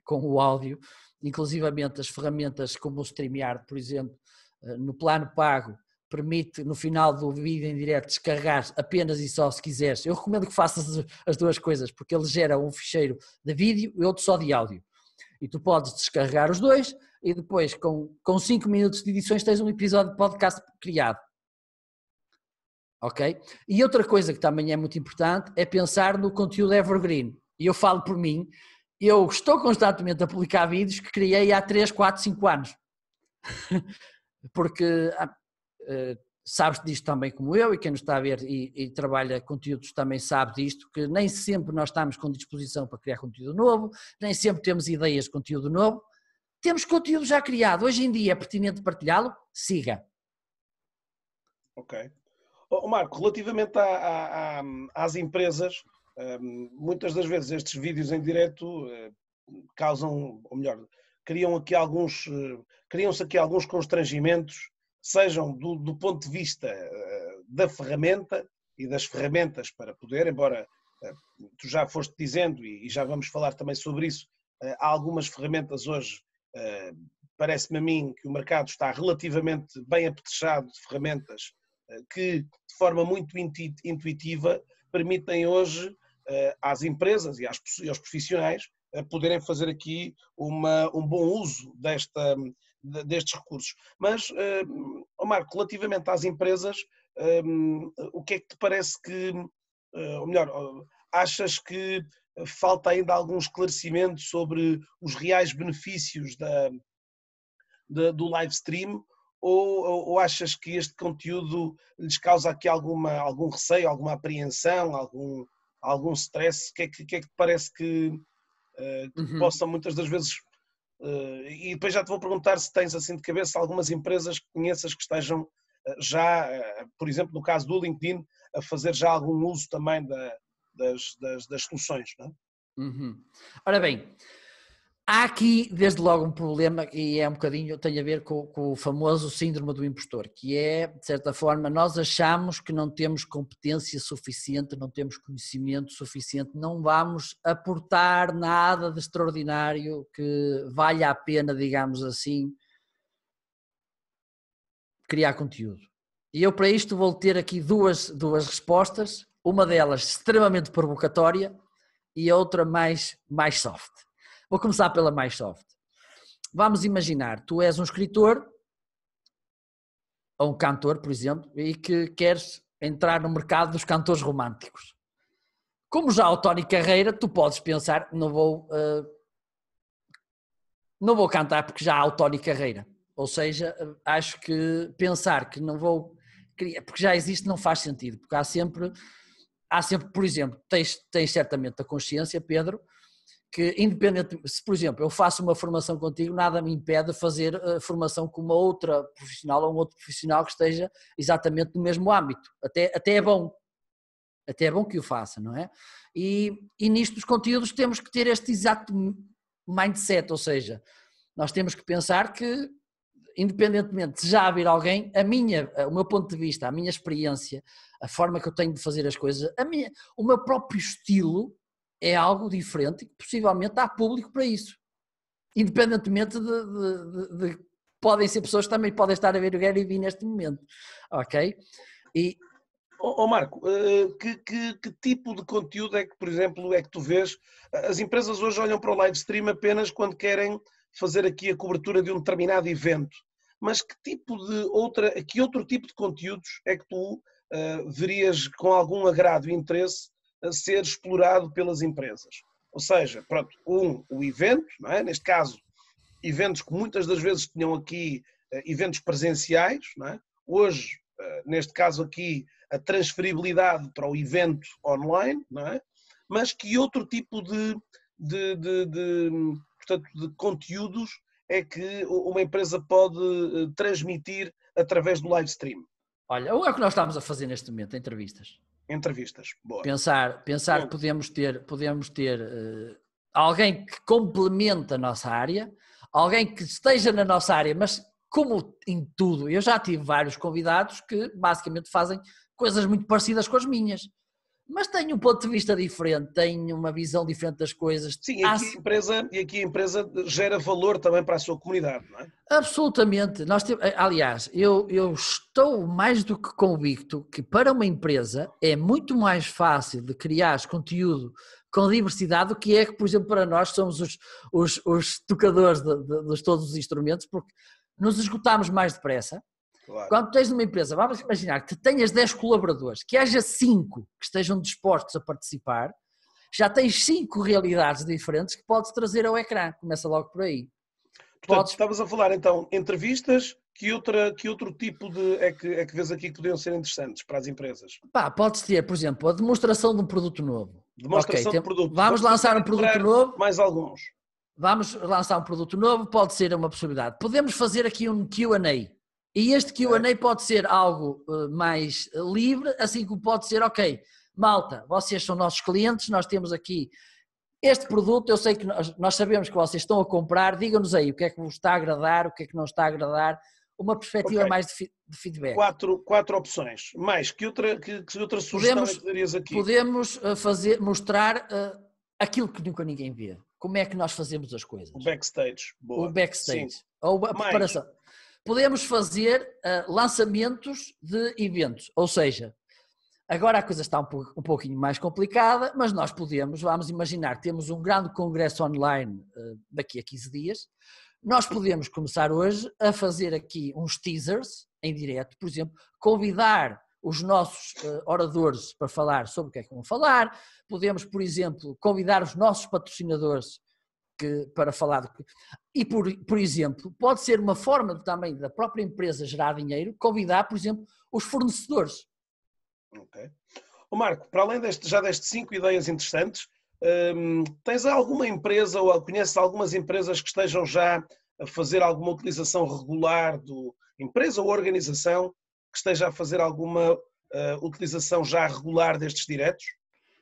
Speaker 2: com o áudio, inclusivamente as ferramentas como o StreamYard, por exemplo, no plano pago, permite no final do vídeo em direto descarregar apenas e só se quiseres. Eu recomendo que faças as duas coisas, porque ele gera um ficheiro de vídeo e outro só de áudio. E tu podes descarregar os dois e depois com 5 minutos de edições tens um episódio de podcast criado. Ok? E outra coisa que também é muito importante é pensar no conteúdo evergreen. E eu falo por mim, eu estou constantemente a publicar vídeos que criei há 3, 4, 5 anos. Porque sabes disto também como eu, e quem nos está a ver e trabalha conteúdos também sabe disto, que nem sempre nós estamos com disposição para criar conteúdo novo, nem sempre temos ideias de conteúdo novo, temos conteúdo já criado, hoje em dia é pertinente partilhá-lo, siga.
Speaker 1: Ok. Marco, relativamente às empresas, muitas das vezes estes vídeos em direto causam, ou melhor, criam-se aqui alguns constrangimentos, sejam do ponto de vista da ferramenta e das ferramentas para poder, embora tu já foste dizendo e já vamos falar também sobre isso, há algumas ferramentas hoje, parece-me a mim que o mercado está relativamente bem apetrechado de ferramentas que de forma muito intuitiva permitem hoje às empresas e aos profissionais poderem fazer aqui um bom uso destes recursos. Mas, Marco, relativamente às empresas, o que é que te parece que, ou melhor, achas que falta ainda algum esclarecimento sobre os reais benefícios do live stream? Ou achas que este conteúdo lhes causa aqui algum receio, alguma apreensão, algum stress? O que é que te parece que possam muitas das vezes... e depois já te vou perguntar se tens assim de cabeça algumas empresas que conheças que estejam já, por exemplo, no caso do LinkedIn, a fazer já algum uso também das soluções, não é?
Speaker 2: Ora bem, há aqui desde logo um problema e é um bocadinho, tem a ver com o famoso síndrome do impostor, que é, de certa forma, nós achamos que não temos competência suficiente, não temos conhecimento suficiente, não vamos aportar nada de extraordinário que valha a pena, digamos assim, criar conteúdo. E eu para isto vou ter aqui duas respostas, uma delas extremamente provocatória e a outra mais soft. Vou começar pela mais soft. Vamos imaginar, tu és um escritor ou um cantor, por exemplo, e que queres entrar no mercado dos cantores românticos. Como já o Tony Carreira, tu podes pensar, não vou cantar porque já há o Tony Carreira. Ou seja, acho que pensar que não vou criar, porque já existe, não faz sentido, porque há sempre, por exemplo, tens certamente a consciência, Pedro, que independente, se por exemplo eu faço uma formação contigo, nada me impede de fazer a formação com uma outra profissional ou um outro profissional que esteja exatamente no mesmo âmbito, até é bom que o faça, não é? E nisto dos conteúdos temos que ter este exato mindset, ou seja, nós temos que pensar que independentemente de já haver alguém, o meu ponto de vista, a minha experiência, a forma que eu tenho de fazer as coisas, o meu próprio estilo é algo diferente e possivelmente há público para isso. Independentemente de podem ser pessoas que também podem estar a ver o Gary Vee neste momento. Ok?
Speaker 1: Marco, que tipo de conteúdo é que, por exemplo, é que tu vês? As empresas hoje olham para o live stream apenas quando querem fazer aqui a cobertura de um determinado evento. Mas que outro tipo de conteúdos é que tu verias com algum agrado e interesse a ser explorado pelas empresas? Ou seja, pronto, o evento, não é? Neste caso, eventos que muitas das vezes tinham aqui eventos presenciais, não é? Hoje, neste caso aqui, a transferibilidade para o evento online, não é? Mas que outro tipo portanto, de conteúdos é que uma empresa pode transmitir através do live stream?
Speaker 2: Olha, é o que nós estamos a fazer neste momento, entrevistas.
Speaker 1: Entrevistas, boa.
Speaker 2: Pensar que podemos ter alguém que complemente a nossa área, alguém que esteja na nossa área, mas como em tudo, eu já tive vários convidados que basicamente fazem coisas muito parecidas com as minhas, mas têm um ponto de vista diferente, têm uma visão diferente das coisas.
Speaker 1: Sim, e aqui a empresa gera valor também para a sua comunidade, não é?
Speaker 2: Absolutamente. Aliás, eu estou mais do que convicto que para uma empresa é muito mais fácil de criar conteúdo com diversidade do que é que, por exemplo, para nós somos os tocadores de todos os instrumentos, porque nos esgotamos mais depressa.
Speaker 1: Claro.
Speaker 2: Quando tens numa empresa, vamos imaginar que tenhas 10 colaboradores, que haja 5 que estejam dispostos a participar, já tens 5 realidades diferentes que podes trazer ao ecrã. Começa logo por aí.
Speaker 1: Portanto, estavas a falar então entrevistas, que outro tipo é que vês aqui que poderiam ser interessantes para as empresas?
Speaker 2: Pode ter, por exemplo, a demonstração de um produto novo.
Speaker 1: Demonstração de produto.
Speaker 2: Vamos lançar um produto novo.
Speaker 1: Mais alguns.
Speaker 2: Vamos lançar um produto novo, pode ser uma possibilidade. Podemos fazer aqui um Q&A. E este Q&A pode ser algo mais livre, assim como pode ser, ok, malta, vocês são nossos clientes, nós temos aqui este produto, eu sei que nós sabemos que vocês estão a comprar, digam-nos aí o que é que vos está a agradar, o que é que não está a agradar, uma perspectiva mais de feedback.
Speaker 1: Quatro opções. Mais, que outra sugestão é que darias aqui?
Speaker 2: Podemos mostrar aquilo que nunca ninguém vê. Como é que nós fazemos as coisas.
Speaker 1: O backstage. Boa.
Speaker 2: O backstage.
Speaker 1: Sim.
Speaker 2: Ou a preparação. Podemos fazer lançamentos de eventos, ou seja, agora a coisa está um pouquinho mais complicada, mas nós vamos imaginar, temos um grande congresso online daqui a 15 dias, nós podemos começar hoje a fazer aqui uns teasers em direto, por exemplo, convidar os nossos oradores para falar sobre o que é que vão falar, podemos, por exemplo, convidar os nossos patrocinadores para falar e por exemplo, pode ser uma forma também da própria empresa gerar dinheiro, convidar, por exemplo, os fornecedores.
Speaker 1: Ok. Marco, para além já destes 5 ideias interessantes, tens alguma empresa ou conheces algumas empresas que estejam já a fazer alguma utilização regular empresa ou organização que esteja a fazer alguma utilização já regular destes diretos?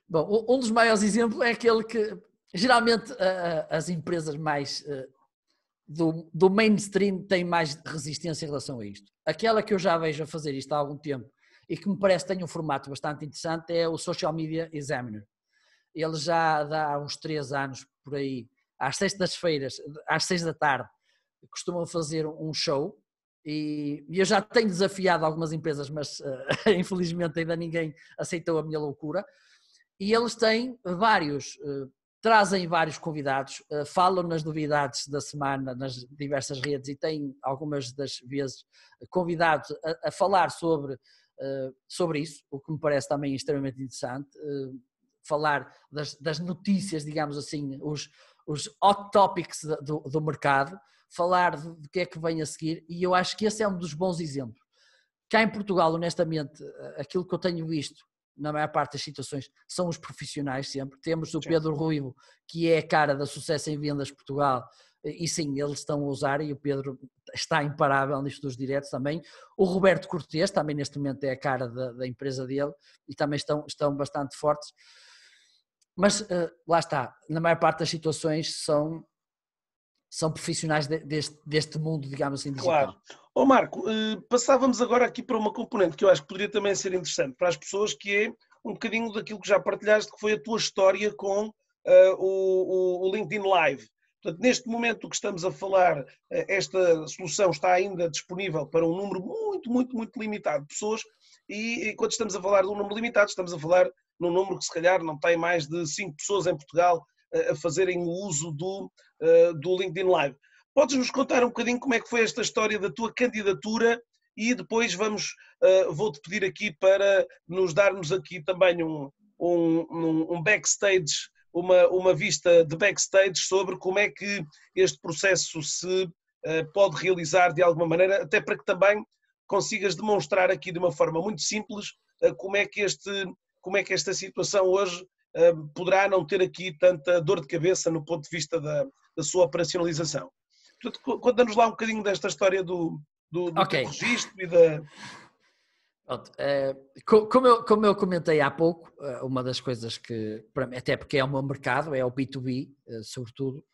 Speaker 2: Bom, um dos maiores exemplos é aquele que geralmente as empresas mais do mainstream têm mais resistência em relação a isto. Aquela que eu já vejo a fazer isto há algum tempo e que me parece que tem um formato bastante interessante é o Social Media Examiner. Ele já há uns 3 anos por aí, às sextas-feiras, às 6 da tarde, costumam fazer um show e eu já tenho desafiado algumas empresas, mas infelizmente ainda ninguém aceitou a minha loucura. E eles têm trazem vários convidados, falam nas novidades da semana nas diversas redes e têm algumas das vezes convidados a falar sobre isso, o que me parece também extremamente interessante, falar das notícias, digamos assim, os hot topics do mercado, falar do que é que vem a seguir, e eu acho que esse é um dos bons exemplos. Cá em Portugal, honestamente, aquilo que eu tenho visto na maior parte das situações, são os profissionais sempre. Temos o Pedro Ruivo, que é a cara da Sucesso em Vendas Portugal, e sim, eles estão a usar, e o Pedro está imparável nisto dos diretos também. O Roberto Cortês, também neste momento é a cara da empresa dele, e também estão bastante fortes. Mas lá está, na maior parte das situações são profissionais deste mundo, digamos assim, digital.
Speaker 1: Claro. Marco, passávamos agora aqui para uma componente que eu acho que poderia também ser interessante para as pessoas, que é um bocadinho daquilo que já partilhaste, que foi a tua história com o LinkedIn Live. Portanto, neste momento que estamos a falar, esta solução está ainda disponível para um número muito, muito, muito limitado de pessoas, e quando estamos a falar de um número limitado, estamos a falar num número que se calhar não tem mais de 5 pessoas em Portugal a fazerem o uso do LinkedIn Live. Podes-nos contar um bocadinho como é que foi esta história da tua candidatura e depois vou-te pedir aqui para nos darmos aqui também um backstage, uma vista de backstage sobre como é que este processo se pode realizar de alguma maneira, até para que também consigas demonstrar aqui de uma forma muito simples como é que esta situação hoje poderá não ter aqui tanta dor de cabeça no ponto de vista da sua operacionalização. Portanto, conta-nos lá um bocadinho desta história do teu registro e da...
Speaker 2: Pronto, como eu comentei há pouco, uma das coisas que, até porque é o meu mercado, é o B2B, sobretudo,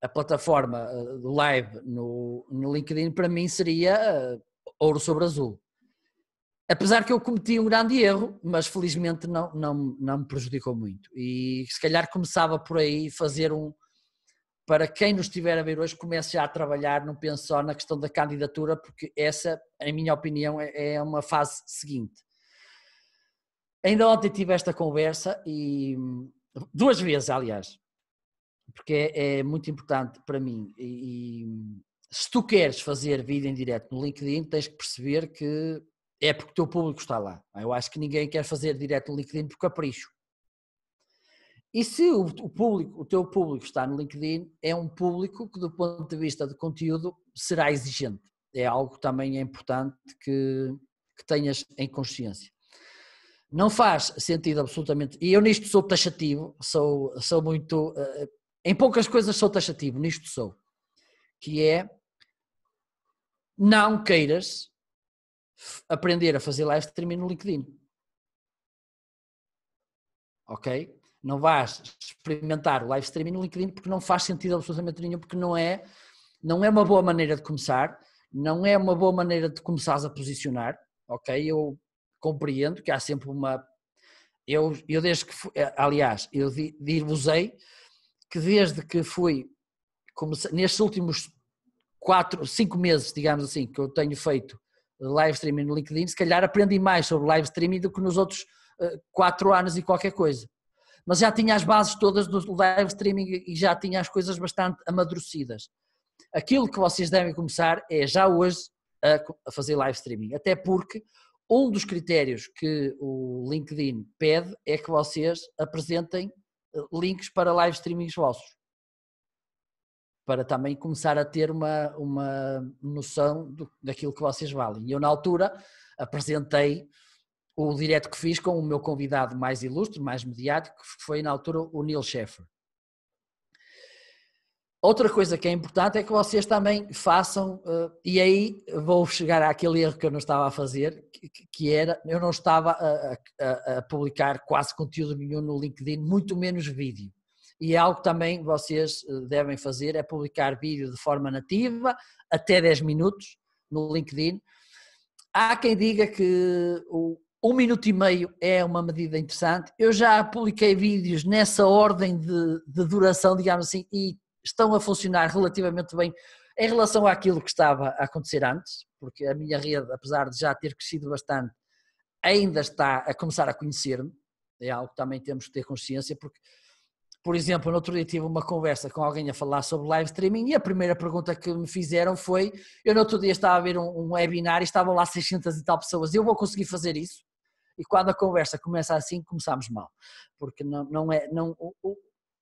Speaker 2: a plataforma do live no LinkedIn para mim seria ouro sobre azul. Apesar que eu cometi um grande erro, mas felizmente não me prejudicou muito. E se calhar começava por aí fazer para quem nos estiver a ver hoje, comece já a trabalhar, não pense só na questão da candidatura, porque essa, em minha opinião, é uma fase seguinte. Ainda ontem tive esta conversa, e 2 vezes, aliás, porque é muito importante para mim. E se tu queres fazer vídeo em direto no LinkedIn, tens que perceber que é porque o teu público está lá. Eu acho que ninguém quer fazer direto no LinkedIn por capricho. E se o teu público está no LinkedIn, é um público que, do ponto de vista de conteúdo, será exigente. É algo que também é importante que tenhas em consciência. Não faz sentido absolutamente, e eu nisto sou taxativo, sou muito, em poucas coisas sou taxativo, nisto sou, que é, não queiras aprender a fazer live streaming no LinkedIn. Ok? Não vais experimentar o live streaming no LinkedIn porque não faz sentido absolutamente nenhum, porque não é uma boa maneira de começar, não é uma boa maneira de começares a posicionar, ok? Eu compreendo que há sempre uma... Eu desde que fui, aliás, eu dir-vos-ei que desde que fui, nestes últimos 5 meses, digamos assim, que eu tenho feito live streaming no LinkedIn, se calhar aprendi mais sobre live streaming do que nos outros 4 anos e qualquer coisa. Mas já tinha as bases todas do live streaming e já tinha as coisas bastante amadurecidas. Aquilo que vocês devem começar é já hoje a fazer live streaming, até porque um dos critérios que o LinkedIn pede é que vocês apresentem links para live streamings vossos, para também começar a ter uma noção daquilo que vocês valem. E eu, na altura, apresentei o direto que fiz com o meu convidado mais ilustre, mais mediático, que foi na altura o Neil Sheffer. Outra coisa que é importante é que vocês também façam, e aí vou chegar àquele erro que eu não estava a fazer, que era, eu não estava a publicar quase conteúdo nenhum no LinkedIn, muito menos vídeo. E é algo que também vocês devem fazer, é publicar vídeo de forma nativa, até 10 minutos no LinkedIn. Há quem diga que 1 minuto e meio é uma medida interessante. Eu já publiquei vídeos nessa ordem de duração, digamos assim, e estão a funcionar relativamente bem em relação àquilo que estava a acontecer antes, porque a minha rede, apesar de já ter crescido bastante, ainda está a começar a conhecer-me. É algo que também temos que ter consciência, porque, por exemplo, no outro dia tive uma conversa com alguém a falar sobre live streaming e a primeira pergunta que me fizeram foi, eu no outro dia estava a ver um webinar e estavam lá 600 e tal pessoas, eu vou conseguir fazer isso? E quando a conversa começa assim, começamos mal, porque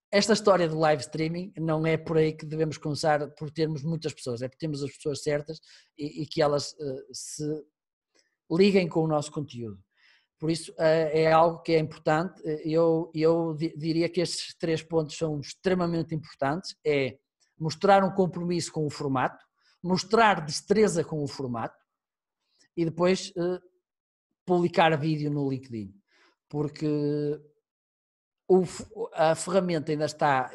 Speaker 2: esta história do live streaming não é por aí que devemos começar, por termos muitas pessoas, é por termos as pessoas certas e que elas se liguem com o nosso conteúdo. Por isso é algo que é importante. Eu diria que estes 3 pontos são extremamente importantes, é mostrar um compromisso com o formato, mostrar destreza com o formato e depois publicar vídeo no LinkedIn, porque a ferramenta ainda está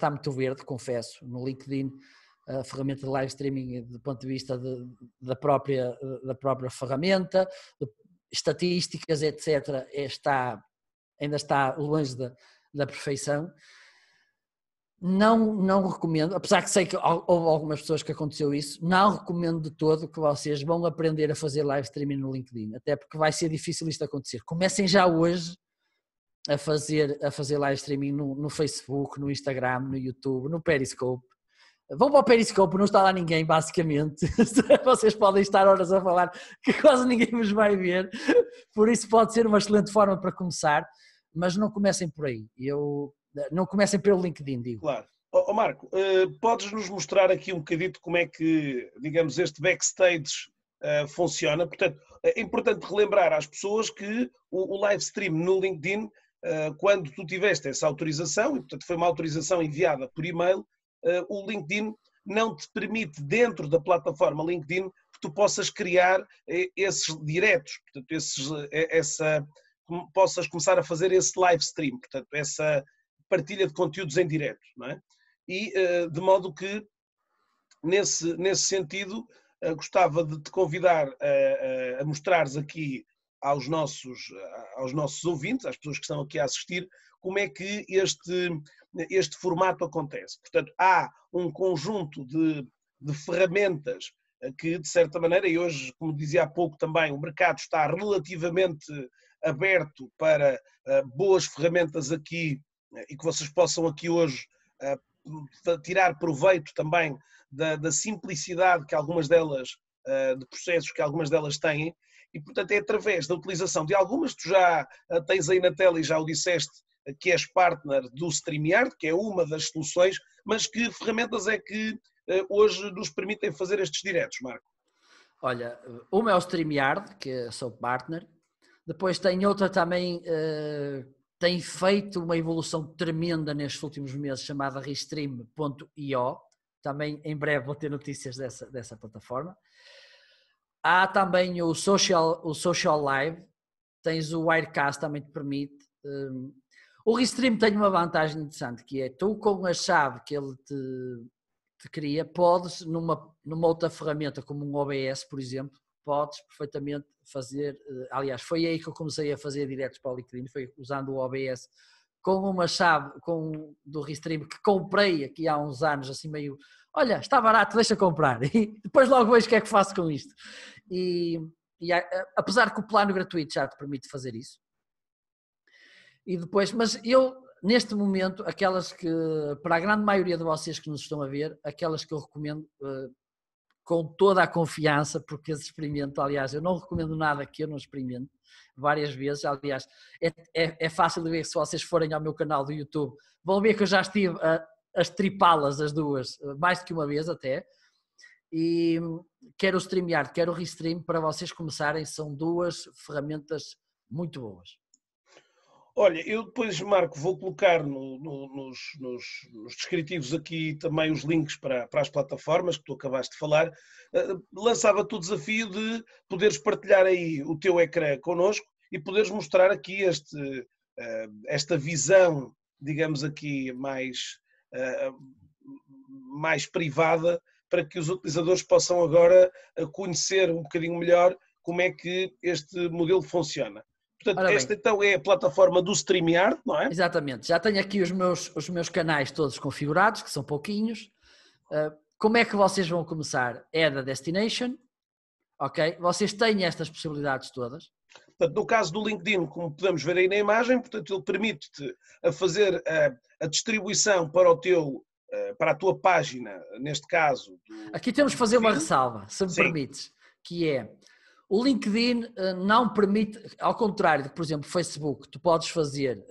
Speaker 2: muito verde, confesso, no LinkedIn. A ferramenta de live streaming do ponto de vista da própria ferramenta, estatísticas, etc., ainda está longe da perfeição. Não recomendo, apesar que sei que houve algumas pessoas que aconteceu isso, não recomendo de todo que vocês vão aprender a fazer live streaming no LinkedIn, até porque vai ser difícil isto acontecer. Comecem já hoje a fazer live streaming no Facebook, no Instagram, no YouTube, no Periscope. Vão para o Periscope, não está lá ninguém, basicamente. Vocês podem estar horas a falar que quase ninguém vos vai ver, por isso pode ser uma excelente forma para começar, mas não comecem por aí. Não comecem pelo LinkedIn, digo.
Speaker 1: Claro. Marco, podes nos mostrar aqui um bocadito como é que, digamos, este backstage funciona? Portanto, é importante relembrar às pessoas que o live stream no LinkedIn, quando tu tiveste essa autorização, e portanto foi uma autorização enviada por e-mail, o LinkedIn não te permite, dentro da plataforma LinkedIn, tu possas criar esses diretos, portanto, possas começar a fazer esse live stream, portanto, essa partilha de conteúdos em direto, não é? E de modo que, nesse sentido, gostava de te convidar a mostrares aqui aos nossos ouvintes, às pessoas que estão aqui a assistir, como é que este formato acontece. Portanto, há um conjunto de ferramentas que, de certa maneira, e hoje, como dizia há pouco também, o mercado está relativamente aberto para boas ferramentas aqui e que vocês possam aqui hoje tirar proveito também da simplicidade que algumas delas, de processos que algumas delas têm, e portanto é através da utilização de algumas, tu já tens aí na tela e já o disseste, que és partner do StreamYard, que é uma das soluções, mas que ferramentas é que hoje nos permitem fazer estes diretos, Marco?
Speaker 2: Olha, uma é o StreamYard, que sou partner, depois tem outra também, tem feito uma evolução tremenda nestes últimos meses, chamada Restream.io, também em breve vou ter notícias dessa plataforma. Há também o Social Live, tens o Wirecast, também te permite. O Restream tem uma vantagem interessante, que é tu com a chave que ele te cria, podes numa outra ferramenta como um OBS, por exemplo, podes perfeitamente fazer, aliás, foi aí que eu comecei a fazer diretos para o LinkedIn, foi usando o OBS com uma chave do Restream que comprei aqui há uns anos, assim meio, olha, está barato, deixa comprar, e depois logo vejo o que é que faço com isto. E apesar que o plano gratuito já te permite fazer isso. E depois, mas eu, neste momento, aquelas que, para a grande maioria de vocês que nos estão a ver, aquelas que eu recomendo com toda a confiança, porque as experimento, aliás, eu não recomendo nada que eu não experimente várias vezes, aliás, é fácil de ver se vocês forem ao meu canal do YouTube, vão ver que eu já estive a estripá-las as duas, mais do que uma vez até, e quer o StreamYard, quer o Restream, para vocês começarem, são duas ferramentas muito boas.
Speaker 1: Olha, eu depois, Marco, vou colocar nos descritivos aqui também os links para as plataformas que tu acabaste de falar. Lançava-te o desafio de poderes partilhar aí o teu ecrã connosco e poderes mostrar aqui esta visão, digamos aqui, mais privada, para que os utilizadores possam agora conhecer um bocadinho melhor como é que este modelo funciona. Portanto, esta então é a plataforma do StreamYard, não é?
Speaker 2: Exatamente, já tenho aqui os meus canais todos configurados, que são pouquinhos. Como é que vocês vão começar? É da Destination, ok? Vocês têm estas possibilidades todas.
Speaker 1: Portanto, no caso do LinkedIn, como podemos ver aí na imagem, portanto, ele permite-te a fazer a distribuição para a tua página, neste caso.
Speaker 2: Aqui temos que fazer uma ressalva, se me permites, que é... O LinkedIn não permite, ao contrário de, por exemplo, o Facebook, tu podes fazer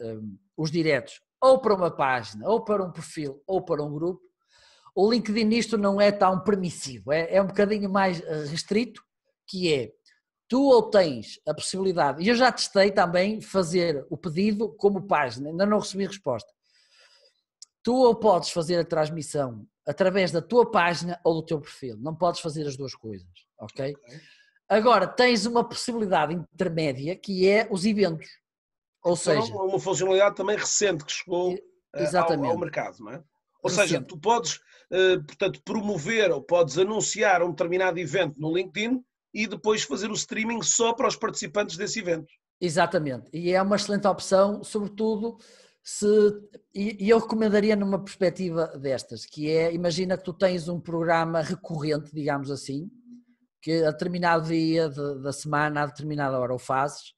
Speaker 2: os diretos ou para uma página, ou para um perfil, ou para um grupo. O LinkedIn nisto não é tão permissivo, é um bocadinho mais restrito, que é, tu ou tens a possibilidade, e eu já testei também fazer o pedido como página, ainda não recebi resposta. Tu ou podes fazer a transmissão através da tua página ou do teu perfil, não podes fazer as duas coisas, ok? Agora, tens uma possibilidade intermédia que é os eventos. Ou seja...
Speaker 1: Uma funcionalidade também recente que chegou ao mercado, não é? Ou seja, tu podes, portanto, promover ou podes anunciar um determinado evento no LinkedIn e depois fazer o streaming só para os participantes desse evento.
Speaker 2: Exatamente. E é uma excelente opção, sobretudo e eu recomendaria numa perspectiva destas, que é, imagina que tu tens um programa recorrente, digamos assim, que a determinado dia da semana, a determinada hora o fazes,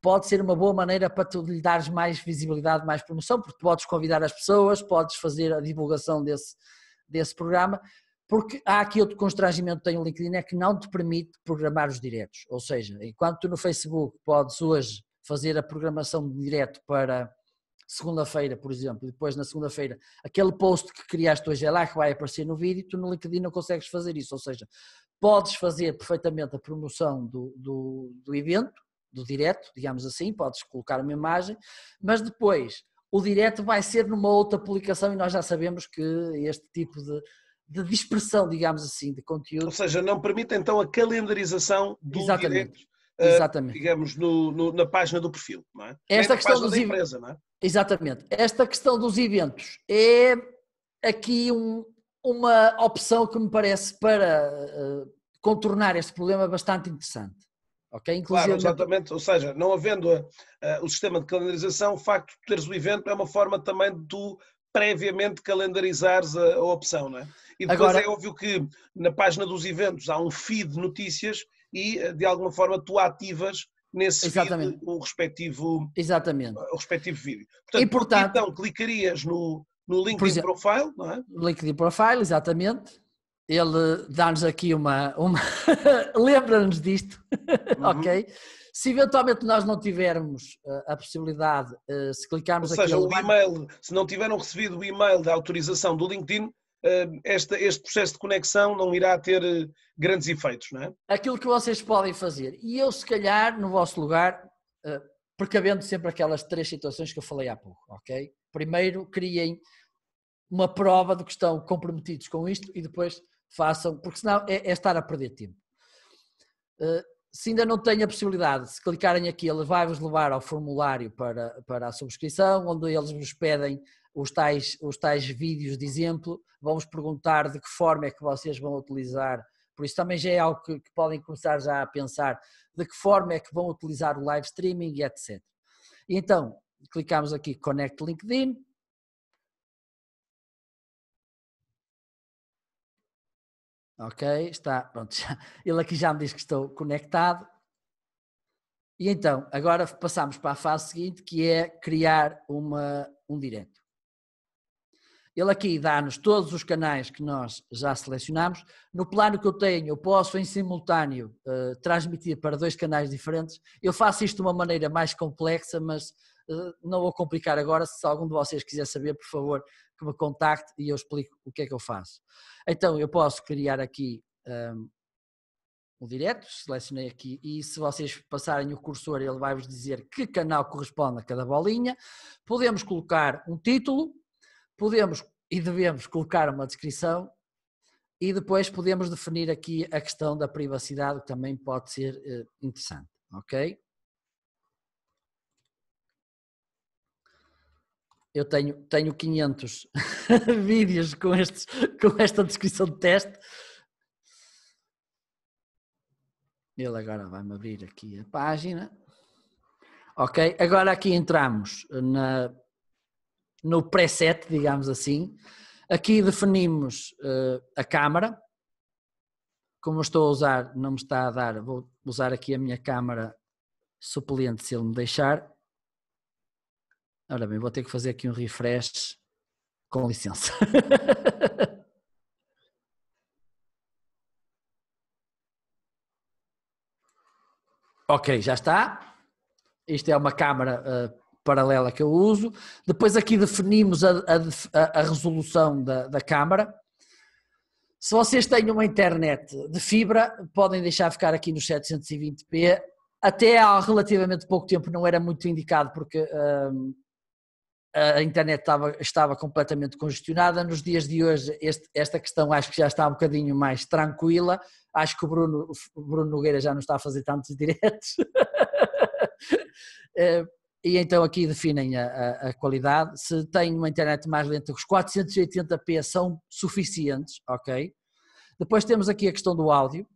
Speaker 2: pode ser uma boa maneira para tu lhe dares mais visibilidade, mais promoção, porque podes convidar as pessoas, podes fazer a divulgação desse programa, porque há aqui outro constrangimento que tem o LinkedIn, é que não te permite programar os diretos, ou seja, enquanto tu no Facebook podes hoje fazer a programação de direto para segunda-feira, por exemplo, e depois na segunda-feira aquele post que criaste hoje é lá que vai aparecer no vídeo, tu no LinkedIn não consegues fazer isso, ou seja, podes fazer perfeitamente a promoção do evento, do direto, digamos assim, podes colocar uma imagem, mas depois o direto vai ser numa outra publicação e nós já sabemos que este tipo de de dispersão, digamos assim, de conteúdo.
Speaker 1: Ou seja, não permite então a calendarização do direto,
Speaker 2: Exatamente.
Speaker 1: digamos, na página do perfil, não é?
Speaker 2: Esta
Speaker 1: Nem na página da
Speaker 2: dos
Speaker 1: empresa, não é?
Speaker 2: Exatamente. Esta questão dos eventos é aqui uma opção que me parece para contornar este problema bastante interessante. Okay? Inclusive,
Speaker 1: claro, exatamente. Ou seja, não havendo o sistema de calendarização, o facto de teres o evento é uma forma também de tu previamente calendarizares a opção, não é? E depois
Speaker 2: agora,
Speaker 1: é óbvio que na página dos eventos há um feed de notícias e de alguma forma tu ativas nesse feed o respectivo vídeo. Portanto,
Speaker 2: importante,
Speaker 1: então clicarias no LinkedIn Profile, não é?
Speaker 2: LinkedIn Profile, exatamente. Ele dá-nos aqui uma... lembra-nos disto, ok? Se eventualmente nós não tivermos a possibilidade, se clicarmos aqui...
Speaker 1: Ou seja, o e-mail, se não tiveram recebido o e-mail da autorização do LinkedIn, este processo de conexão não irá ter grandes efeitos, não é?
Speaker 2: Aquilo que vocês podem fazer, e eu se calhar no vosso lugar, precavendo sempre aquelas 3 situações que eu falei há pouco, ok? Primeiro, criem uma prova de que estão comprometidos com isto e depois façam, porque senão é estar a perder tempo. Se ainda não têm a possibilidade, se clicarem aqui, ele vai vos levar ao formulário para a subscrição, onde eles vos pedem os tais vídeos de exemplo, vão-vos perguntar de que forma é que vocês vão utilizar, por isso também já é algo que podem começar já a pensar, de que forma é que vão utilizar o live streaming e etc. E então, clicamos aqui Connect LinkedIn. Ok, está, pronto, ele aqui já me diz que estou conectado. E então, agora passamos para a fase seguinte, que é criar um direto. Ele aqui dá-nos todos os canais que nós já selecionamos. No plano que eu tenho, eu posso em simultâneo transmitir para 2 canais diferentes. Eu faço isto de uma maneira mais complexa, mas não vou complicar agora. Se algum de vocês quiser saber, por favor, que me contacte e eu explico o que é que eu faço. Então, eu posso criar aqui o direto, selecionei aqui, e se vocês passarem o cursor, ele vai-vos dizer que canal corresponde a cada bolinha. Podemos colocar um título, podemos e devemos colocar uma descrição e depois podemos definir aqui a questão da privacidade, que também pode ser interessante, ok? Eu tenho 500 vídeos com esta descrição de teste. Ele agora vai-me abrir aqui a página. Ok, agora aqui entramos no preset, digamos assim. Aqui definimos a câmara. Como eu estou a usar, não me está a dar, vou usar aqui a minha câmara suplente se ele me deixar. Ora bem, vou ter que fazer aqui um refresh, com licença. Ok, já está. Isto é uma câmara paralela que eu uso. Depois aqui definimos a resolução da câmara. Se vocês têm uma internet de fibra, podem deixar ficar aqui nos 720p. Até há relativamente pouco tempo não era muito indicado porque a internet estava completamente congestionada. Nos dias de hoje esta questão acho que já está um bocadinho mais tranquila. Acho que o Bruno Nogueira já não está a fazer tantos diretos. E então aqui definem a qualidade. Se tem uma internet mais lenta, os 480p são suficientes, ok? Depois temos aqui a questão do áudio.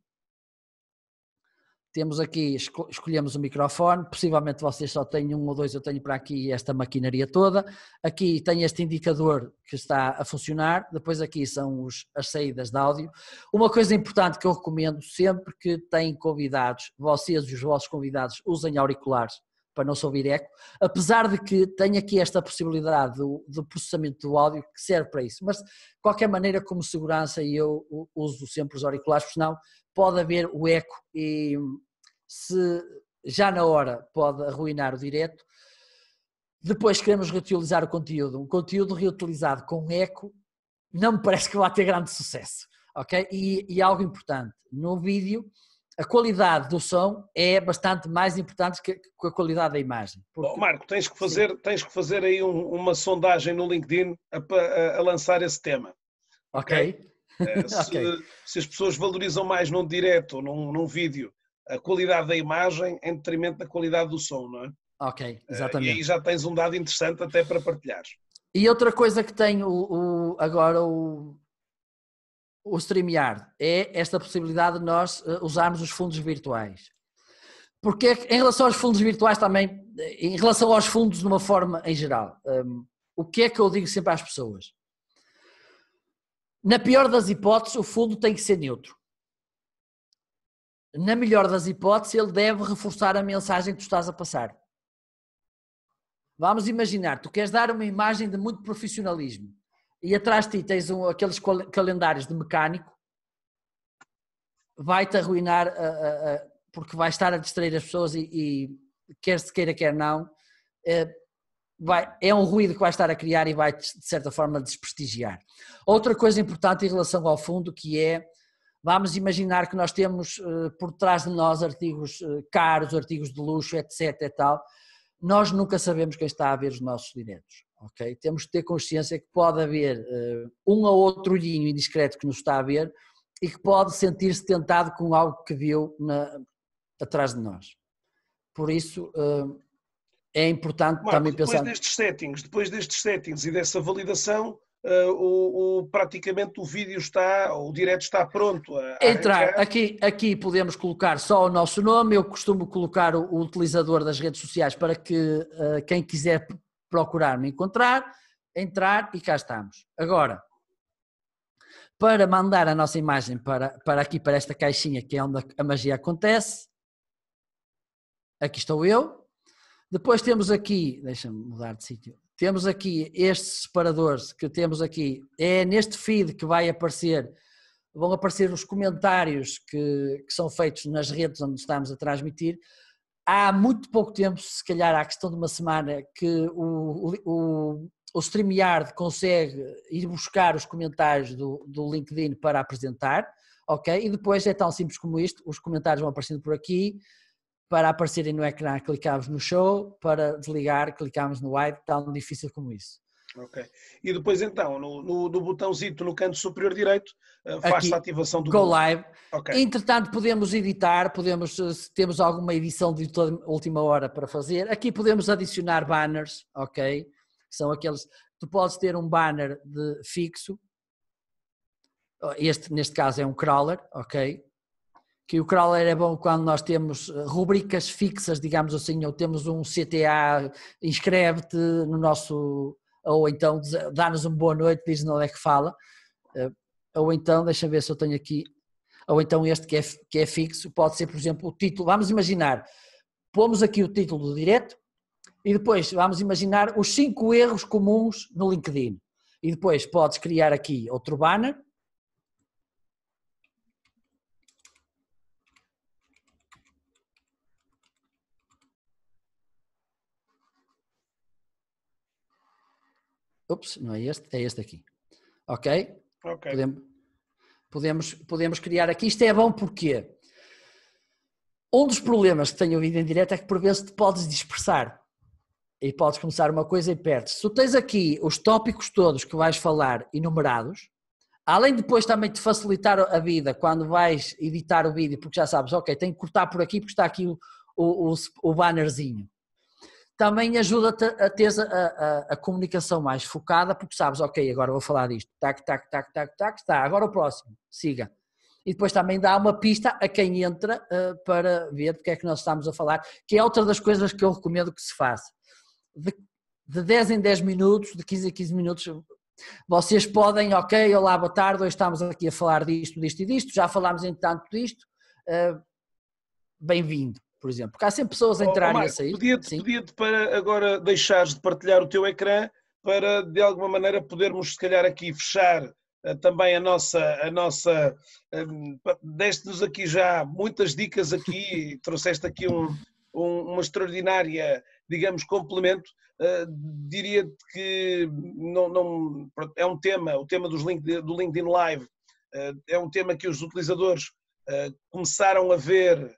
Speaker 2: Temos aqui, escolhemos o microfone, possivelmente vocês só têm 1 ou 2, eu tenho para aqui esta maquinaria toda. Aqui tem este indicador que está a funcionar, depois aqui são as saídas de áudio. Uma coisa importante que eu recomendo sempre que têm convidados, vocês e os vossos convidados usem auriculares para não se ouvir eco, apesar de que tem aqui esta possibilidade do processamento do áudio que serve para isso, mas de qualquer maneira como segurança eu uso sempre os auriculares, porque senão pode haver o eco e se já na hora pode arruinar o direto. Depois queremos reutilizar o conteúdo, um conteúdo reutilizado com eco não me parece que vá ter grande sucesso, ok? E algo importante, no vídeo a qualidade do som é bastante mais importante que a qualidade da imagem.
Speaker 1: Porque... Marco, tens que fazer aí uma sondagem no LinkedIn a lançar esse tema.
Speaker 2: Ok.
Speaker 1: Se,
Speaker 2: Ok,
Speaker 1: se as pessoas valorizam mais num direto ou num vídeo a qualidade da imagem em detrimento da qualidade do som, não é?
Speaker 2: ok,
Speaker 1: E aí
Speaker 2: exatamente.
Speaker 1: já tens um dado interessante até para partilhares.
Speaker 2: E outra coisa que tem agora o StreamYard é esta possibilidade de nós usarmos os fundos virtuais. Porque em relação aos fundos virtuais também, em relação aos fundos de uma forma em geral, o que é que eu digo sempre às pessoas? Na pior das hipóteses, o fundo tem que ser neutro. Na melhor das hipóteses, ele deve reforçar a mensagem que tu estás a passar. Vamos imaginar, tu queres dar uma imagem de muito profissionalismo e atrás de ti tens aqueles calendários de mecânico, vai-te arruinar porque vai estar a distrair as pessoas e quer se queira, quer não, é um ruído que vai estar a criar e vai, de certa forma, desprestigiar. Outra coisa importante em relação ao fundo, que é, vamos imaginar que nós temos por trás de nós artigos caros, artigos de luxo, etc. e tal, nós nunca sabemos quem está a ver os nossos diretos, ok? Temos que ter consciência que pode haver um ou outro olhinho indiscreto que nos está a ver e que pode sentir-se tentado com algo que viu atrás de nós. Por isso, é importante
Speaker 1: Marco,
Speaker 2: também pensar...
Speaker 1: depois destes settings e dessa validação, praticamente o vídeo o direto está pronto a
Speaker 2: Entrar,
Speaker 1: arrancar.
Speaker 2: aqui podemos colocar só o nosso nome, eu costumo colocar o utilizador das redes sociais para que quem quiser procurar me encontrar, entrar e cá estamos. Agora, para mandar a nossa imagem para aqui, para esta caixinha que é onde a magia acontece, aqui estou eu, depois temos aqui, deixa-me mudar de sítio, temos aqui estes separadores que temos aqui, é neste feed que vão aparecer os comentários que são feitos nas redes onde estamos a transmitir. Há muito pouco tempo, se calhar há questão de uma semana, que o StreamYard consegue ir buscar os comentários do LinkedIn para apresentar, ok? E depois é tão simples como isto, os comentários vão aparecendo por aqui, para aparecerem no ecrã clicamos no show, para desligar clicamos no wide, tão difícil como isso.
Speaker 1: Ok. E depois então, no botãozito no canto superior direito, faz-se a
Speaker 2: Aqui,
Speaker 1: ativação do
Speaker 2: Go
Speaker 1: Go Live.
Speaker 2: Live.
Speaker 1: Okay.
Speaker 2: Entretanto, podemos editar, se temos alguma edição de última hora para fazer. Aqui podemos adicionar banners, ok? São aqueles, tu podes ter um banner fixo, neste caso é um crawler, ok? Que o crawler é bom quando nós temos rubricas fixas, digamos assim, ou temos um CTA, inscreve-te no nosso, ou então dá-nos uma boa noite, diz-nos onde é que fala, ou então, deixa ver se eu tenho aqui, ou então este que é fixo, pode ser, por exemplo, o título, vamos imaginar, pomos aqui o título do direto, e depois vamos imaginar os 5 erros comuns no LinkedIn, e depois podes criar aqui outro banner, não é este aqui, ok?
Speaker 1: Ok.
Speaker 2: Podemos criar aqui, isto é bom porque um dos problemas que tenho ouvido em direto é que por vezes te podes dispersar e podes começar uma coisa e perdes. Se tu tens aqui os tópicos todos que vais falar enumerados, além de depois também te facilitar a vida quando vais editar o vídeo, porque já sabes, ok, tenho que cortar por aqui porque está aqui o bannerzinho. Também ajuda-te a ter a comunicação mais focada, porque sabes, ok, agora vou falar disto, tac, está, agora o próximo, siga. E depois também dá uma pista a quem entra para ver do que é que nós estamos a falar, que é outra das coisas que eu recomendo que se faça. De 10 em 10 minutos, de 15 em 15 minutos, vocês podem, ok, olá, boa tarde, hoje estamos aqui a falar disto e disto, já falámos entretanto disto, bem-vindo. Por exemplo, porque há sempre pessoas a entrar e a sair.
Speaker 1: Pedia-te para agora deixares de partilhar o teu ecrã para de alguma maneira podermos se calhar aqui fechar também a nossa deste-nos aqui já muitas dicas aqui, trouxeste aqui uma extraordinária, digamos, complemento. Diria-te que não, é um tema, o tema do LinkedIn Live é um tema que os utilizadores começaram a ver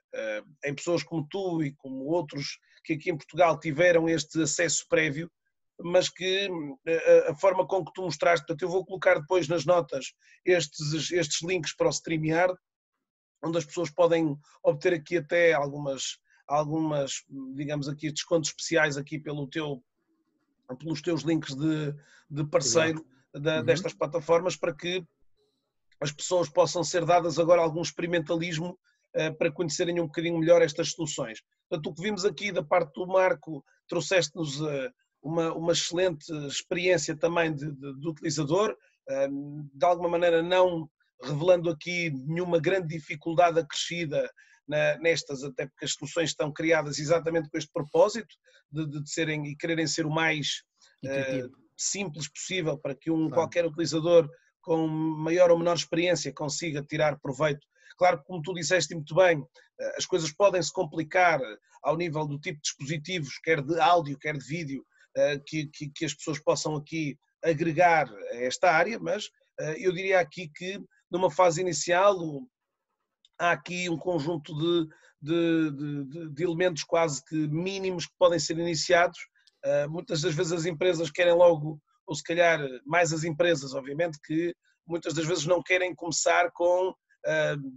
Speaker 1: em pessoas como tu e como outros que aqui em Portugal tiveram este acesso prévio, mas que a forma com que tu mostraste, portanto eu vou colocar depois nas notas estes links para o StreamYard, onde as pessoas podem obter aqui até algumas, digamos aqui, descontos especiais aqui pelos teus links de parceiro destas plataformas, para que as pessoas possam ser dadas agora algum experimentalismo para conhecerem um bocadinho melhor estas soluções. Portanto, o que vimos aqui da parte do Marco, trouxeste-nos uma excelente experiência também de utilizador, de alguma maneira não revelando aqui nenhuma grande dificuldade acrescida nestas, até porque as soluções estão criadas exatamente com este propósito de serem e quererem ser o mais simples possível, para que qualquer utilizador com maior ou menor experiência consiga tirar proveito. Claro que, como tu disseste muito bem, as coisas podem se complicar ao nível do tipo de dispositivos, quer de áudio, quer de vídeo, que as pessoas possam aqui agregar a esta área, mas eu diria aqui que numa fase inicial há aqui um conjunto de elementos quase que mínimos que podem ser iniciados. Muitas das vezes as empresas querem logo, ou se calhar mais as empresas, obviamente, que muitas das vezes não querem começar com,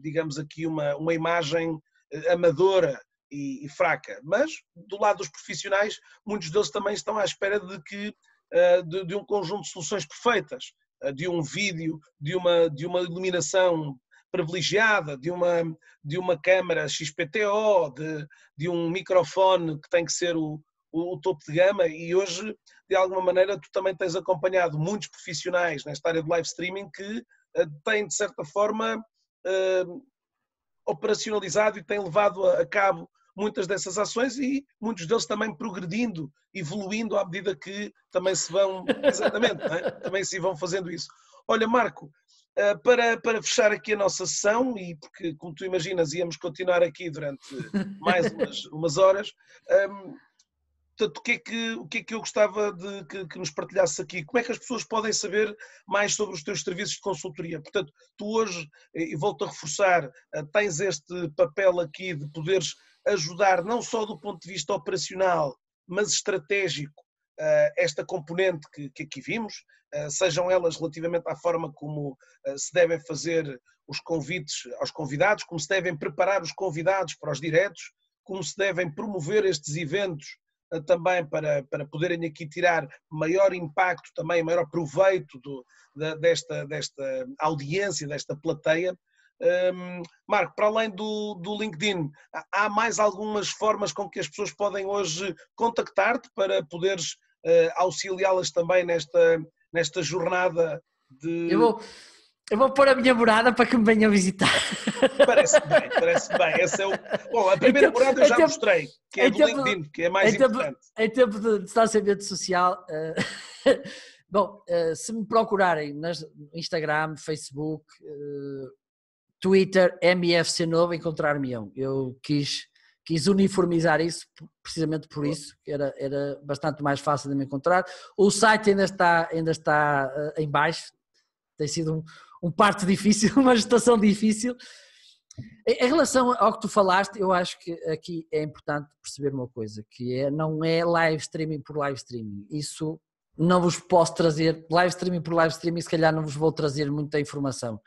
Speaker 1: digamos aqui, uma imagem amadora e fraca, mas do lado dos profissionais, muitos deles também estão à espera de um conjunto de soluções perfeitas, de um vídeo, de uma iluminação privilegiada, de uma câmara XPTO, de um microfone que tem que ser o topo de gama. E hoje, de alguma maneira, tu também tens acompanhado muitos profissionais nesta área de live streaming que têm, de certa forma, operacionalizado e têm levado a cabo muitas dessas ações, e muitos deles também progredindo, evoluindo à medida que também se vão, exatamente, não é? Também se vão fazendo isso. Olha, Marco, para fechar aqui a nossa sessão, e porque, como tu imaginas, íamos continuar aqui durante mais umas horas, portanto, o que é que eu gostava de que nos partilhasses aqui? Como é que as pessoas podem saber mais sobre os teus serviços de consultoria? Portanto, tu hoje, e volto a reforçar, tens este papel aqui de poderes ajudar não só do ponto de vista operacional, mas estratégico, esta componente que aqui vimos, sejam elas relativamente à forma como se devem fazer os convites aos convidados, como se devem preparar os convidados para os diretos, como se devem promover estes eventos também para poderem aqui tirar maior impacto, também maior proveito desta audiência, desta plateia. Marco, para além do LinkedIn, há mais algumas formas com que as pessoas podem hoje contactar-te para poderes auxiliá-las também nesta jornada de...
Speaker 2: Eu vou pôr a minha morada para que me venham visitar.
Speaker 1: Parece bem, parece bem. Esse é Bom, a primeira morada eu já mostrei, que é do LinkedIn, que é mais importante.
Speaker 2: Em tempo de distanciamento social, bom, se me procurarem no Instagram, Facebook, Twitter, MFC Novo, encontrar-me-ão. Eu quis uniformizar isso precisamente por isso, que era bastante mais fácil de me encontrar. O site ainda está em baixo, tem sido um parto difícil, uma gestação difícil. Em relação ao que tu falaste, eu acho que aqui é importante perceber uma coisa, que não é live streaming por live streaming. Isso não vos posso trazer, live streaming por live streaming, se calhar não vos vou trazer muita informação.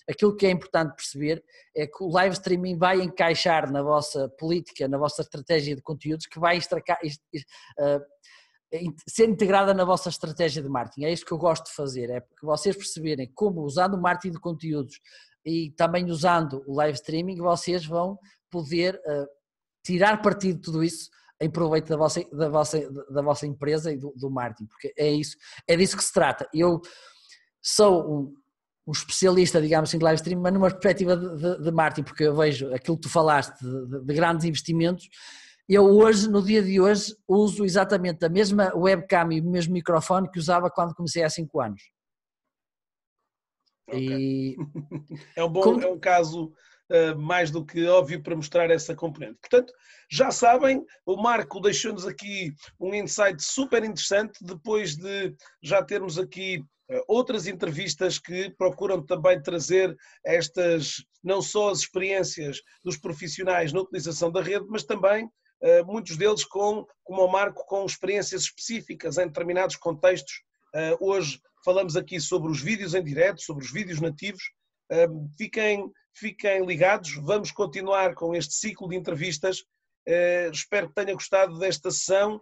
Speaker 2: Aquilo que é importante perceber é que o live streaming vai encaixar na vossa política, na vossa estratégia de conteúdos, que vai ser integrada na vossa estratégia de marketing. É isso que eu gosto de fazer, é porque vocês perceberem como, usando o marketing de conteúdos e também usando o live streaming, vocês vão poder tirar partido de tudo isso em proveito da vossa empresa e do marketing, porque é disso que se trata. Eu sou um especialista, digamos assim, de live streaming, mas numa perspectiva de marketing, porque eu vejo aquilo que tu falaste de grandes investimentos. Eu hoje, no dia de hoje, uso exatamente a mesma webcam e o mesmo microfone que usava quando comecei há 5 anos.
Speaker 1: Okay. É um caso mais do que óbvio para mostrar essa componente. Portanto, já sabem, o Marco deixou-nos aqui um insight super interessante, depois de já termos aqui outras entrevistas que procuram também trazer estas, não só as experiências dos profissionais na utilização da rede, mas também muitos deles como o Marco, com experiências específicas em determinados contextos. Hoje falamos aqui sobre os vídeos em direto, sobre os vídeos nativos. Fiquem ligados, vamos continuar com este ciclo de entrevistas. Espero que tenha gostado desta sessão.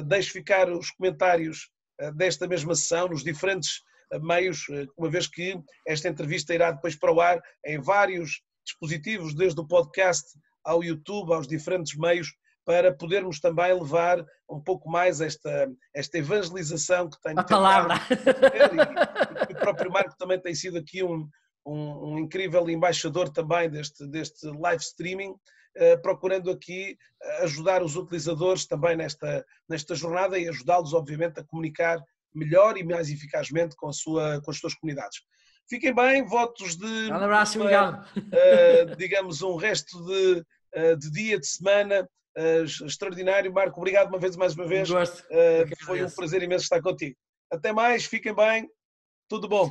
Speaker 1: Deixe ficar os comentários desta mesma sessão nos diferentes meios, uma vez que esta entrevista irá depois para o ar em vários dispositivos, desde o podcast ao YouTube, aos diferentes meios, para podermos também levar um pouco mais esta evangelização que tenho
Speaker 2: a palavra.
Speaker 1: E o próprio Marco também tem sido aqui um incrível embaixador também deste live streaming, procurando aqui ajudar os utilizadores também nesta jornada e ajudá-los, obviamente, a comunicar melhor e mais eficazmente com as suas comunidades. Fiquem bem, votos de
Speaker 2: Um abraço, obrigado.
Speaker 1: Digamos, um resto de dia, de semana extraordinário. Marco, obrigado mais uma vez.
Speaker 2: Gosto.
Speaker 1: Foi um prazer imenso estar contigo. Até mais, fiquem bem, tudo bom.